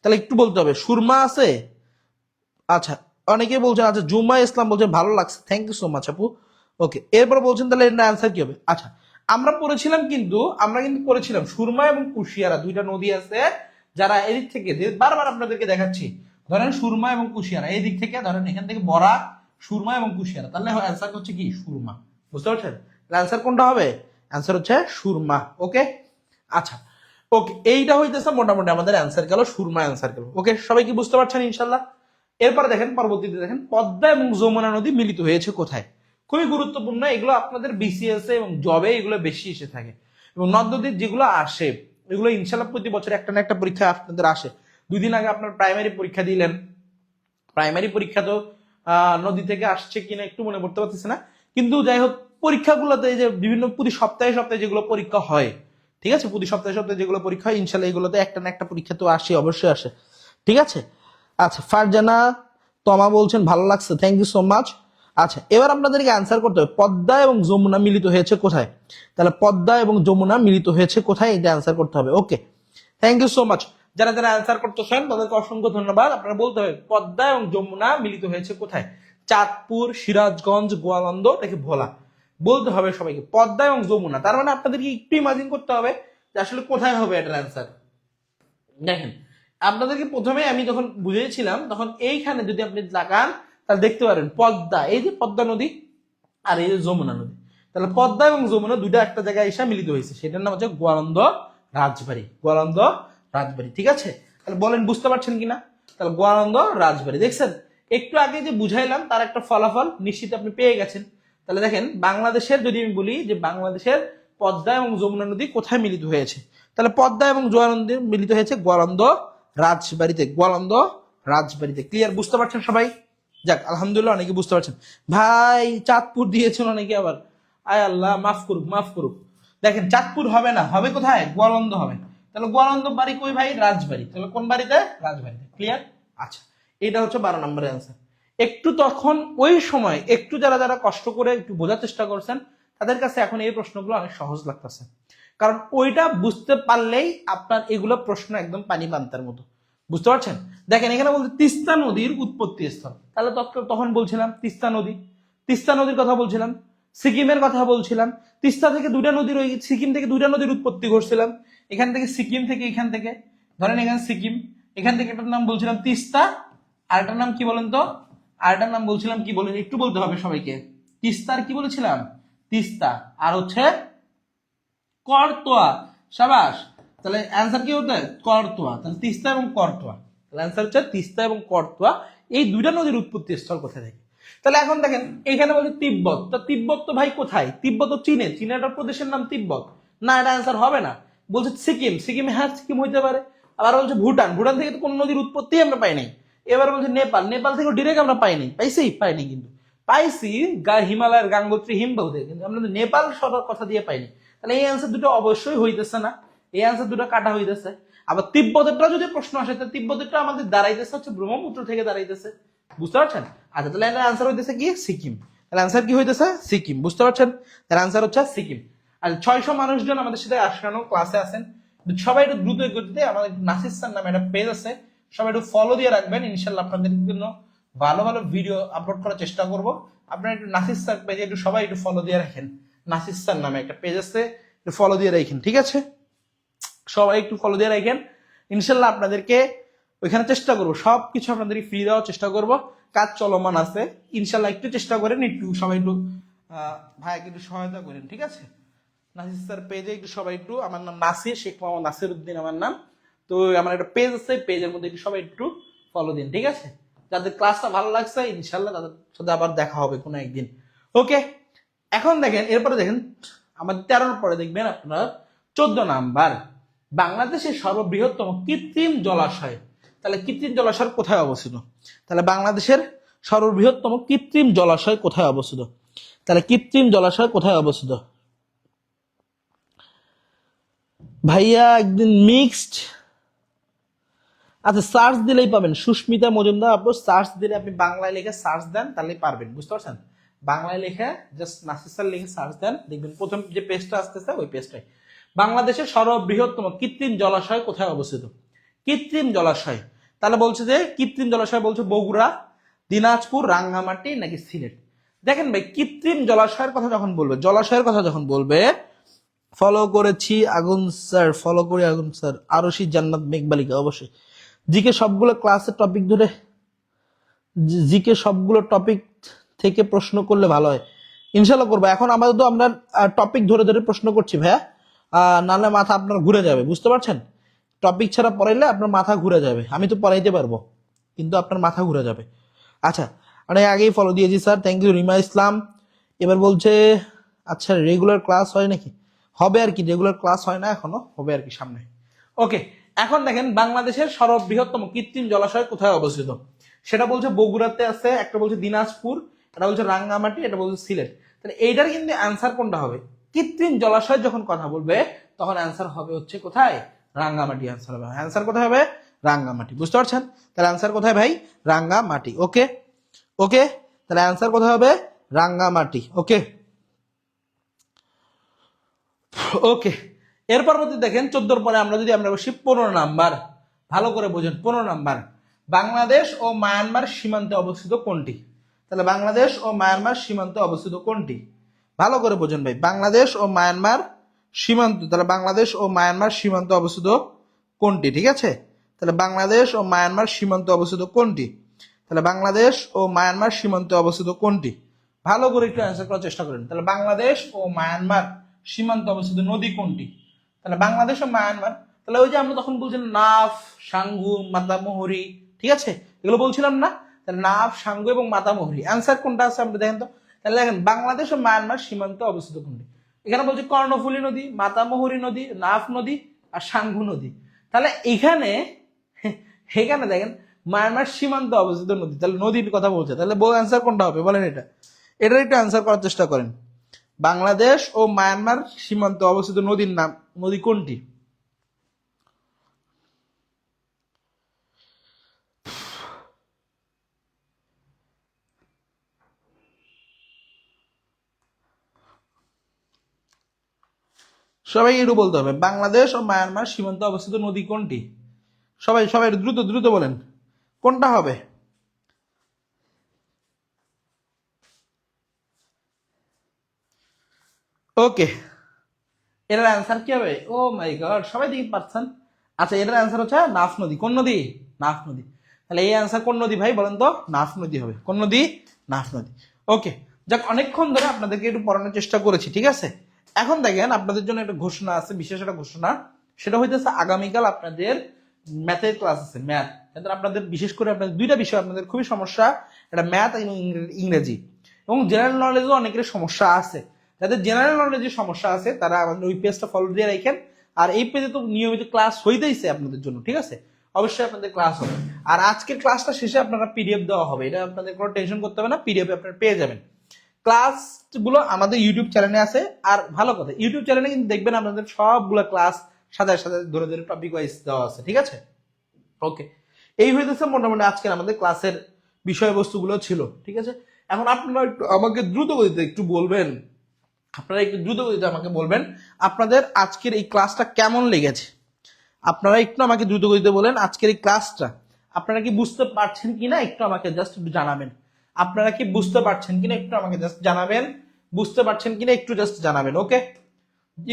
তাহলে একটু বলতে হবে সুরমা আছে। আচ্ছা, অনেকেই বলছেন, আচ্ছা জুম্মা ইসলাম বলছেন ভালো লাগছে, থ্যাংক ইউ সো মাচ আপু। ওকে, এরপর বলছেন তাহলে এটা অ্যান্সার কি হবে? আচ্ছা, আমরা কিন্তু করেছিলাম সুরমা এবং কুশিয়ারা 2টা নদী আছে, যারা এদিক থেকে বারবার আপনাদেরকে দেখাচ্ছি, ধরেন সুরমা এবং কুশিয়ারা এই দিক থেকে, ধরেন এখান থেকে বরাক, সুরমা এবং কুশিয়ারা, তাহলে অ্যান্সার হচ্ছে কি সুরমা, বুঝতে পারছেন? অ্যান্সার কোনটা হবে? অ্যান্সার হচ্ছে সুরমা। ওকে, আচ্ছা, ওকে, এইটা হইতেছে মোটামুটি আমাদের অ্যান্সার গেল, সুরমা অ্যান্সার গেল। ওকে, সবাই কি বুঝতে পারছেন ইনশাল্লাহ? এরপরে দেখেন, পরবর্তীতে দেখেন পদ্মা এবং যমুনা নদী মিলিত হয়েছে কোথায়? খুবই গুরুত্বপূর্ণ, এগুলো আপনাদের বিসিএস এবং জবে এগুলো বেশি এসে থাকে, এবং নদ নদীর যেগুলো আসে এগুলো ইনশাল্লাহ প্রতি বছর একটা না একটা পরীক্ষা আপনাদের আসে। 2 দিন আগে আপনার প্রাইমারি পরীক্ষা দিলেন, প্রাইমারি পরীক্ষা তো নদী থেকে আসছে কিনা একটু মনে করতে পারতেছে না, কিন্তু যাই হোক পরীক্ষাগুলোতে যে বিভিন্ন প্রতি সপ্তাহে সপ্তাহে যেগুলো পরীক্ষা হয়, ঠিক আছে, প্রতি সপ্তাহে সপ্তাহে যেগুলো পরীক্ষা হয় ইনশাল্লাহ এগুলোতে একটা না একটা পরীক্ষা তো আসে, অবশ্যই আসে, ঠিক আছে। আচ্ছা, ফারজানা তমা বলছেন ভালো লাগছে, থ্যাংক ইউ সো মাচ। আচ্ছা, এবার আপনাদেরকে অ্যান্সার করতে হবে পদ্মা এবং যমুনা মিলিত হয়েছে কোথায়। তাহলে পদ্মা এবং যমুনা মিলিত হয়েছে কোথায়, এটা অ্যান্সার করতে হবে। ওকে, থ্যাংক ইউ সো মাচ। যারা যারা অ্যান্সার করতেছেন তাদেরকে অসংখ্য ধন্যবাদ। আপনারা বলতে হবে পদ্মা এবং যমুনা মিলিত হয়েছে কোথায়। চাঁদপুর, সিরাজগঞ্জ, গোয়ালন্দ নাকি ভোলা, বলতে হবে সবাইকে পদ্মা এবং যমুনা। তার মানে আপনাদেরকে একটু ইমাজিন করতে হবে যে আসলে কোথায় হবে এটার অ্যান্সার। দেখেন, আপনাদেরকে প্রথমে আমি যখন বুঝিয়েছিলাম তখন এইখানে যদি আপনি তাকান তাহলে দেখতে পারেন পদ্মা, এই যে পদ্মা নদী আর এই যে যমুনা নদী, তাহলে পদ্মা এবং যমুনা 2টা একটা জায়গায় এসে মিলিত হয়েছে, সেটার নাম হচ্ছে গোয়ালন্দ রাজবাড়ী। গোয়ালন্দ রাজবাড়ী, ঠিক আছে? তাহলে বলেন বুঝতে পারছেন কিনা? তাহলে গোয়ালন্দ রাজবাড়ী, দেখছেন একটু আগে যে বুঝাইলাম তার একটা ফলাফল নিশ্চিত আপনি পেয়ে গেছেন। তাহলে দেখেন বাংলাদেশের, যদি আমি বলি যে বাংলাদেশের পদ্মা এবং যমুনা নদী কোথায় মিলিত হয়েছে, তাহলে পদ্মা এবং যমুনা নদী মিলিত হয়েছে গোয়ালন্দ রাজবাড়িতে। গোয়ালন্দ রাজবাড়িতে, ক্লিয়ার? বুঝতে পারছেন সবাই? যাক, আলহামদুলিল্লাহ, অনেকে বুঝতে পারছেন। ভাই চাঁদপুর দিয়েছেন অনেকে, আবার আয় আল্লাহ মাফ করুক, মাফ করুক। দেখেন চাঁদপুর হবে না, হবে কোথায়? গোয়ালন্দ হবে। তাহলে গোয়ালন্দ বাড়ি কই ভাই? রাজবাড়ি। তাহলে কোন বাড়িতে? রাজবাড়িতে, ক্লিয়ার? আচ্ছা, এটা হচ্ছে 12 নম্বরের অ্যান্সার। একটু তখন ওই সময় একটু যারা যারা কষ্ট করে একটু বোঝার চেষ্টা করছেন তাদের কাছে এখন এই প্রশ্নগুলো অনেক সহজ লাগতেছে, কারণ ওইটা বুঝতে পারলেই আপনার এগুলো প্রশ্ন একদম পানি পান্তার মতো, বুঝতে পারছেন? দেখেন এখানে বলতে তিস্তা নদীর উৎপত্তি স্থল, তাহলে তখন বলছিলাম তিস্তা নদী, তিস্তা নদীর কথা বলছিলাম, সিকিমের কথা বলছিলাম, তিস্তা থেকে 2টা নদীর, ওই সিকিম থেকে 2টা নদীর উৎপত্তি করছিলাম, এখান থেকে সিকিম থেকে, এখান থেকে ধরেন এখানে সিকিম, এখান থেকে এটার নাম বলছিলাম তিস্তা, আর এটার নাম কি বলেন তো? আর এটার নাম বলছিলাম কি বলেন, একটু বলতে হবে সবাইকে। তিস্তার কি বলেছিলাম? তিস্তা। আর হচ্ছে করতোয়া, সাবাস। তাহলে অ্যান্সার কি হতে? করতোয়া। তাহলে তিস্তা এবং করতোয়া, তাহলে অ্যান্সার হচ্ছে তিস্তা এবং করতোয়া, এই 2টা নদীর উৎপত্তি স্থল কোথায় থাকে। তাহলে এখন দেখেন এখানে বলছে তিব্বত, তো তিব্বত তো ভাই কোথায়? তিব্বত তো চীনে, চীনের একটা প্রদেশের নাম তিব্বত, না এটা অ্যান্সার হবে না। বলছে সিকিম, সিকিমে, হ্যাঁ সিকিম হইতে পারে। আবার বলছে ভুটান, ভুটান থেকে তো কোনো নদীর উৎপত্তি আমরা পাই নাই। এবার বলছে নেপাল, নেপাল থেকে ডিরেক্ট আমরা পাইনি, পাইনি কিন্তু পাইছি হিমালয়ের গাঙ্গোত্রী হিমবাহ থেকে, কিন্তু আমরা নেপাল সবার কথা দিয়ে পাইনি। তাহলে এই অ্যান্সার দুটো অবশ্যই হইতেছে না, এই অ্যান্সার দুটো কাটা হইতেছে। আবার তিব্বতেরটা যদি প্রশ্ন আসে, তাহলে তিব্বতেরটা আমাদের দাঁড়াইতেছে হচ্ছে ব্রহ্মপুত্র থেকে দাঁড়াইতেছে, বুঝতে পারছেন? আচ্ছা, তাহলে অ্যান্সার হইতেছে কি? সিকিম। তাহলে অ্যান্সার কি হইতেছে? সিকিম, বুঝতে পারছেন? তাহলে অ্যান্সার হচ্ছে সিকিম। আর 600 মানুষজন আমাদের সাথে আসানো ক্লাসে আছেন, সবাই একটু দ্রুত গতিতে, আমাদের নাসির স্যার নামে একটা পেজ আছে, সবাই একটু ফলো দিয়ে রাখবেন, ইনশাল্লাহ আপনাদের জন্য ভালো ভালো ভিডিও আপলোড করার চেষ্টা করব। আপনারা একটু নাসির স্যার পেজে একটু সবাই একটু ফলো দিয়ে রাখেন, নাসির স্যার নামে একটা পেজ আছে, একটু ফলো দিয়ে রাখেন, ঠিক আছে? সবাই একটু ফলো দিয়ে রাখেন, ইনশাল্লাহ আপনাদেরকে ওইখানে চেষ্টা করবো সবকিছু আপনাদেরকে ফ্রি দেওয়ার চেষ্টা করব। কাজ চলমান আছে, ইনশাল্লাহ একটু চেষ্টা করেন, একটু সবাই একটু ভাইকে একটু সহায়তা করেন, ঠিক আছে? নাসির স্যার পেজে একটু সবাই একটু, আমার নাম নাসির, শেখ মোহাম্মদ নাসির উদ্দিন আমার নাম। তো আমার একটা পেজ আছে, পেজের মধ্যে একটু সবাই একটু ফলো দিন, ঠিক আছে? যাদের ক্লাসটা ভালো লাগছে ইনশাল্লাহ তাদের সাথে আবার দেখা হবে কোনো একদিন। ওকে, এখন দেখেন এরপরে দেখেন আমাদের 13 পরে দেখবেন আপনার 14 নাম্বার, বাংলাদেশের সর্ববৃহত্তম কৃত্রিম জলাশয়। তাহলে কৃত্রিম জলাশয় কোথায় অবস্থিত? তাহলে বাংলাদেশের সর্ববৃহত্তম কৃত্রিম জলাশয় কোথায় অবস্থিত? তাহলে কৃত্রিম জলাশয় কোথায় অবস্থিত? ভাইয়া একদিন মিক্সড, আচ্ছা সার্চ দিলেই পাবেন, সুস্মিতা মজুমদার আপু, সার্চ দিলে আপনি বাংলায় লিখে সার্চ দেন তাহলেই পারবেন, বুঝতে পারছেন? বাংলায় লিখে জাস্ট নাসির স্যার লিখে সার্চ দেন, দেখবেন প্রথম যে পেজটা আসতেছে ওই পেজটাই। বাংলাদেশের সর্ববৃহত্তম কৃত্রিম জলাশয় কোথায় অবস্থিত? কৃত্রিম জলাশয়, তাহলে বলছে যে কৃত্রিম জলাশয় বলছে বগুড়া, দিনাজপুর, রাঙ্গামাটি নাকি সিলেট। দেখেন ভাই, কৃত্রিম জলাশয়ের কথা যখন বলবে, জলাশয়ের কথা যখন বলবে, ফলো করেছি আগুন স্যার, ফলো করি আগুন স্যার, আরশি জান্নাত মেঘবালিকা, অবশ্যই জিকে সবগুলো ক্লাসের টপিক ধরে, জিকে সবগুলো টপিক থেকে প্রশ্ন করলে ভালো হয়। ইনশাল্লাহ করবো। এখন আমাদের তো আমরা টপিক ধরে ধরে প্রশ্ন করছি ভাইয়া, নাহলে মাথা আপনার ঘুরে যাবে, বুঝতে পারছেন? টপিক ছাড়া পড়াইলে আপনার মাথা ঘুরে যাবে। আমি তো পড়াইতে পারবো কিন্তু আপনার মাথা ঘুরে যাবে। আচ্ছা, অনেক আগেই ফলো দিয়েছি স্যার, থ্যাংক ইউ। রিমা ইসলাম এবার বলছে আচ্ছা রেগুলার ক্লাস হয় নাকি? হবে আর কি, রেগুলার ক্লাস হয় না এখনো, হবে আর কি সামনে। ওকে, এখন দেখেন বাংলাদেশের সর্ববৃহত্তম কৃত্রিম জলাশয় কোথায় অবস্থিত? সেটা বলছে বগুড়াতে আছে, একটা বলছে দিনাজপুর, এটা বলছে রাঙ্গামাটি, এটা বলছে সিলেট। তাহলে এইটার কিন্তু অ্যান্সার কোনটা হবে? কৃত্রিম জলাশয় যখন কথা বলবে তখন অ্যান্সার হবে হচ্ছে কোথায়? রাঙ্গামাটি অ্যান্সার হবে। অ্যান্সার কোথায় হবে? রাঙ্গামাটি, বুঝতে পারছেন? তাহলে অ্যান্সার কোথায় ভাই? রাঙ্গামাটি। ওকে ওকে, তাহলে অ্যান্সার কোথায় হবে? রাঙ্গামাটি। ওকে ওকে, এর পরবর্তী দেখেন 14 পরে আমরা যদি আমরা বসি 15 নাম্বার, ভালো করে বোঝেন। 15 নাম্বার, বাংলাদেশ ও মায়ানমার সীমান্তে অবস্থিত কোনটি? তাহলে বাংলাদেশ ও মায়ানমার সীমান্তে অবস্থিত কোনটি? ভালো করে বোঝেন ভাই, বাংলাদেশ ও মায়ানমার সীমান্ত, তাহলে বাংলাদেশ ও মায়ানমার সীমান্তে অবস্থিত কোনটি? ঠিক আছে, তাহলে বাংলাদেশ ও মায়ানমার সীমান্তে অবস্থিত কোনটি? তাহলে বাংলাদেশ ও মায়ানমার সীমান্তে অবস্থিত কোনটি? ভালো করে একটু অ্যান্সার করার চেষ্টা করেন। তাহলে বাংলাদেশ ও মায়ানমার সীমান্তে অবস্থিত নদী কোনটি? তাহলে বাংলাদেশ ও মায়ানমার, তাহলে ওই যে আমরা তখন বলছিলাম নাফ, সাঙ্গু, মাতামুহুরি, ঠিক আছে, এগুলো বলছিলাম না? তাহলে নাফ, সাঙ্গু এবং মাতামুহুরি, অ্যান্সার কোনটা আছে আমরা দেখেন তো। তাহলে দেখেন বাংলাদেশ ও মায়ানমার সীমান্তে অবস্থিত কোনটি? এখানে বলছে কর্ণফুলী নদী, মাতামুহুরি নদী, নাফ নদী আর সাঙ্গু নদী। তাহলে এখানে এখানে দেখেন মায়ানমার সীমান্তে অবস্থিত নদী, তাহলে নদীর কথা বলছে, তাহলে অ্যান্সার কোনটা হবে বলেন? এটার একটু অ্যান্সার করার চেষ্টা করেন। বাংলাদেশ ও মায়ানমার সীমান্তে অবস্থিত নদীর নাম, নদী কোনটি? সবাই একটু বলতে হবে, বাংলাদেশ ও মায়ানমার সীমান্তে অবস্থিত নদী কোনটি? সবাই সবাই দ্রুত দ্রুত বলেন কোনটা হবে। ওকে, এটার অ্যান্সার কি হবে? ও মাই গড, সবাই দেখি পাচ্ছেন। আচ্ছা, এটার অ্যান্সার হচ্ছে নাফ নদী। কোন নদী? নাফ নদী। তাহলে এই অ্যান্সার কোন নদী ভাই বলেন তো? নাফ নদী হবে। কোন নদী? নাফ নদী। ওকে, যাক অনেকক্ষণ ধরে আপনাদেরকে একটু পড়ানোর চেষ্টা করেছি, ঠিক আছে? এখন দেখেন আপনাদের জন্য একটা ঘোষণা আছে, বিশেষ একটা ঘোষণা। সেটা হইতেছে আগামীকাল আপনাদের ম্যাথের ক্লাস আছে, ম্যাথ। আপনাদের বিশেষ করে আপনাদের দুইটা বিষয় আপনাদের খুবই সমস্যা, এটা ম্যাথ এবং ইংরেজি, এবং জেনারেল নলেজও অনেকের সমস্যা আছে। যাদের জেনারেল নলেজের সমস্যা আছে তারা আমাদের ওই পেজটা ফলো দিয়ে রাখেন। আর এই পেজে তো নিয়মিত ক্লাস হইতেইছে আপনাদের জন্য, ঠিক আছে? অবশ্যই আপনাদের ক্লাস হবে। আর আজকের ক্লাসটা শেষে আপনারা পিডিএফ দেওয়া হবে, এটা আপনাদের কোনো টেনশন করতে হবে না, পিডিএফ আপনারা পেয়ে যাবেন। ক্লাসগুলো আমাদের ইউটিউব চ্যানেলে আছে। আর ভালো কথা, ইউটিউব চ্যানেলে কিন্তু দেখবেন আপনাদের সবগুলো ক্লাস সাজায় সাজায় ধরে ধরে টপিক ওয়াইজ দেওয়া আছে, ঠিক আছে? ওকে, এই হইতেছে মোটামুটি আজকের আমাদের ক্লাসের বিষয়বস্তুগুলো ছিল, ঠিক আছে? এখন আপনারা একটু আমাকে দ্রুত গতিতে একটু বলবেন, আপনারা একটু দ্রুত গতিতে আমাকে বলবেন আপনাদের আজকের এই ক্লাসটা কেমন লেগেছে। আপনারা একটু আমাকে দ্রুত গতিতে বলেন আজকের এই ক্লাসটা আপনারা কি বুঝতে পারছেন কিনা, একটু আমাকে জাস্ট একটু জানাবেন। আপনারা কি বুঝতে পারছেন কিনা একটু আমাকে জাস্ট জানাবেন। বুঝতে পারছেন কিনা একটু জাস্ট জানাবেন। ওকে,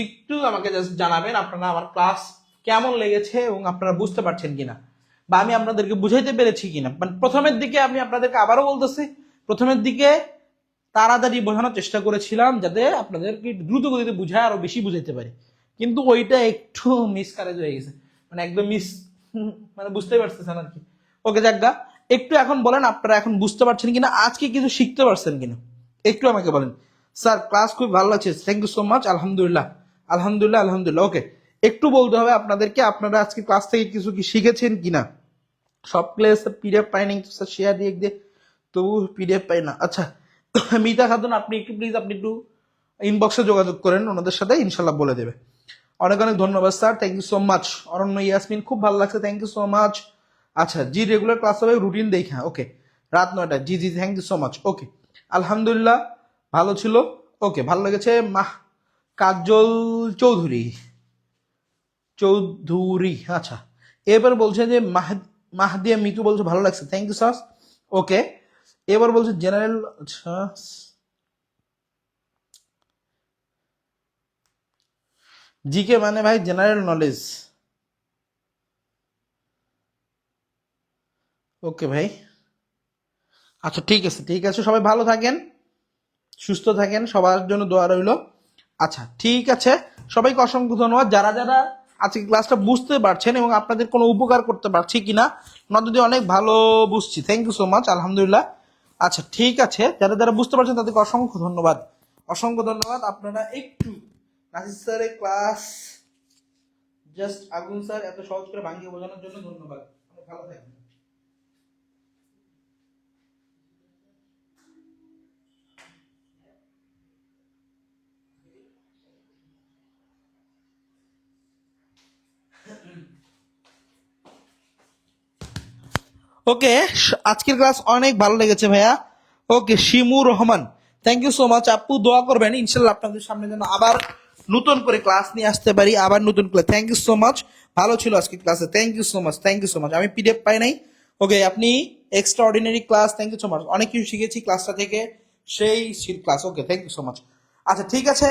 একটু আমাকে জাস্ট জানাবেন আপনারা আমার ক্লাস কেমন লেগেছে এবং আপনারা বুঝতে পারছেন কিনা, বা আমি আপনাদেরকে বুঝাইতে পেরেছি কিনা। মানে প্রথমের দিকে আমি আপনাদেরকে আবারও বলতেছি, প্রথমের দিকে তাড়াতাড়ি বোঝানোর চেষ্টা করেছিলাম যাতে আপনাদেরকে দ্রুত গতিতে বুঝায় আরো বেশি বুঝাইতে পারি, কিন্তু ওইটা একটু মিসকারেজ হয়ে গেছে, মানে একদম মানে বুঝতেই পারতেছেন আর কি। ওকে যাজ্ঞা, একটু এখন বলেন আপনারা এখন বুঝতে পারছেন কিনা, আজকে কিছু শিখতে পারছেন কিনা একটু আমাকে বলেন। স্যার ক্লাস খুব ভালো লাগছে, থ্যাংক ইউ সো মাচ, আলহামদুলিল্লাহ আলহামদুলিল্লাহ আলহামদুলিল্লাহ। ওকে, একটু বলতে হবে আপনাদেরকে আপনারা আজকে ক্লাস থেকে কিছু কি শিখেছেন কিনা। সব ক্লাস পিডিএফ পাই নাই তো স্যার, শেয়ার দিয়ে তবু পিডিএফ পাই না। আচ্ছা মিতা খাতুন, আপনি একটু প্লিজ আপনি একটু ইনবক্সে যোগাযোগ করেন, ওনাদের সাথে ইনশাল্লাহ বলে দেবে। অনেক অনেক ধন্যবাদ sir, thank you so much. Aranya Yasmin, খুব ভালো লাগছে, থ্যাংক ইউ সো মাচ। আচ্ছা জি, রেগুলার ক্লাস হবে, রুটিন দেখা, ওকে রাত 9টায়, জি জি thank you so much. Okay আলহামদুলিল্লাহ ভালো ছিল, ওকে ভালো লেগেছে। কাজল চৌধুরী চৌধুরী, আচ্ছা এবার বলছে যে মাহদিয়া মিতু বলছে ভালো লাগছে, থ্যাংক ইউ স্যার। ওকে এবার বলছে জেনারেল, আচ্ছা জিকে মানে ভাই জেনারেল নলেজ। ওকে ভাই, আচ্ছা ঠিক আছে ঠিক আছে, সবাই ভালো থাকেন সুস্থ থাকেন, সবার জন্য দোয়া রইল। আচ্ছা ঠিক আছে, সবাইকে অসংখ্য ধন্যবাদ। যারা যারা আজকে ক্লাসটা বুঝতে পারছেন এবং আপনাদের কোনো উপকার করতে পারছি কিনা, নদী অনেক ভালো বুঝছি, থ্যাংক ইউ সো মাচ, আলহামদুলিল্লাহ। আচ্ছা ঠিক আছে, যারা যারা বুঝতে পারছেন তাদেরকে অসংখ্য ধন্যবাদ, অসংখ্য ধন্যবাদ। আপনারা একটু নাসির স্যারের ক্লাস জাস্ট আগুন স্যার এত সহজ করে ভাঙিয়ে বোঝানোর জন্য ধন্যবাদ, অনেক ভালো থাকবেন। ওকে, আজকের ক্লাস অনেক ভালো লেগেছে ভাইয়া। Okay Shimur Rahman, thank you so much আপু, দোয়া করবেন ইনশাল্লাহ আপনাদের সামনে যেন আবার নতুন করে ক্লাস নিয়ে আসতে পারি, আবার নতুন করে। থ্যাংক ইউ সো মাচ, ভালো ছিল আজকে ক্লাসে, thank you so much, thank you so much. আমি পিডিএফ পাই নাই, ওকে আপনি extraordinary class, thank you so much, অনেক কিছু শিখেছি ক্লাসটা থেকে, সেই class, okay thank you so much. আচ্ছা ঠিক আছে,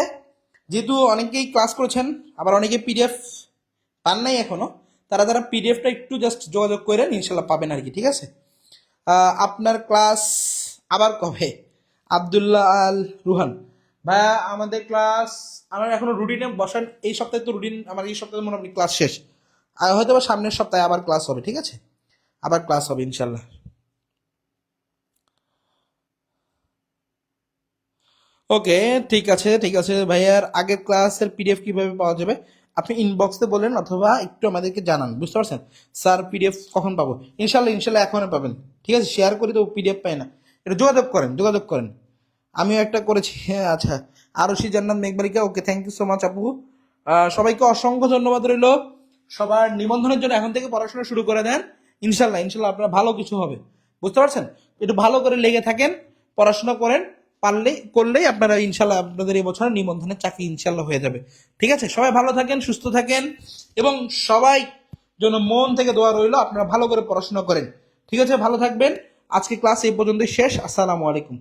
যেহেতু অনেকেই ক্লাস করেছেন আবার অনেকে পিডিএফ পান নাই এখনো, তারা যারা পিডিএফটা একটু জাস্ট যোগাযোগ করেন ইনশাল্লাহ পাবেন আর কি, ঠিক আছে। আপনার ক্লাস আবার কবে? আব্দুল্লাহ আল রুহান, ভাইয়া আমাদের ক্লাস আমার এখনো রুটিনে বসান, এই সপ্তাহে তো রুটিন আমার, এই সপ্তাহে মনে হয় ক্লাস শেষ, আর হয়তো বা সামনের সপ্তাহে আবার ক্লাস হবে, ঠিক আছে আবার ক্লাস হবে ইনশাল্লাহ। ওকে ঠিক আছে ঠিক আছে ভাইয়ার আগের ক্লাসের পিডিএফ কিভাবে পাওয়া যাবে, আপনি ইনবক্সে বলেন অথবা একটু আমাদেরকে জানান, বুঝতে পারছেন স্যার পিডিএফ কখন পাবো। ইনশাল্লাহ ইনশাল্লাহ এখনই পাবেন, ঠিক আছে শেয়ার করি তো পিডিএফ পাই না, এটা যোগাযোগ করেন যোগাযোগ করেন। আমিও একটা করেছি, হ্যাঁ আচ্ছা Arshi Jannat Meghbalika, okay thank you so much আপু। সবাইকে অসংখ্য ধন্যবাদ রইল, সবার নিবন্ধনের জন্য এখন থেকে পড়াশোনা শুরু করে দেন, ইনশাল্লাহ ইনশাল্লাহ আপনার ভালো কিছু হবে, বুঝতে পারছেন। একটু ভালো করে লেগে থাকেন, পড়াশোনা করেন, পারলেই করলেই আপনারা ইনশাল্লাহ আপনাদের এই বছর নিবন্ধনের চাকরি ইনশাল্লাহ হয়ে যাবে, ঠিক আছে। সবাই ভালো থাকেন সুস্থ থাকেন এবং সবাই জন্য মন থেকে দোয়া রইল, আপনারা ভালো করে পড়াশোনা করেন, ঠিক আছে ভালো থাকবেন। আজকে ক্লাস এই পর্যন্তই শেষ, আসসালামু আলাইকুম।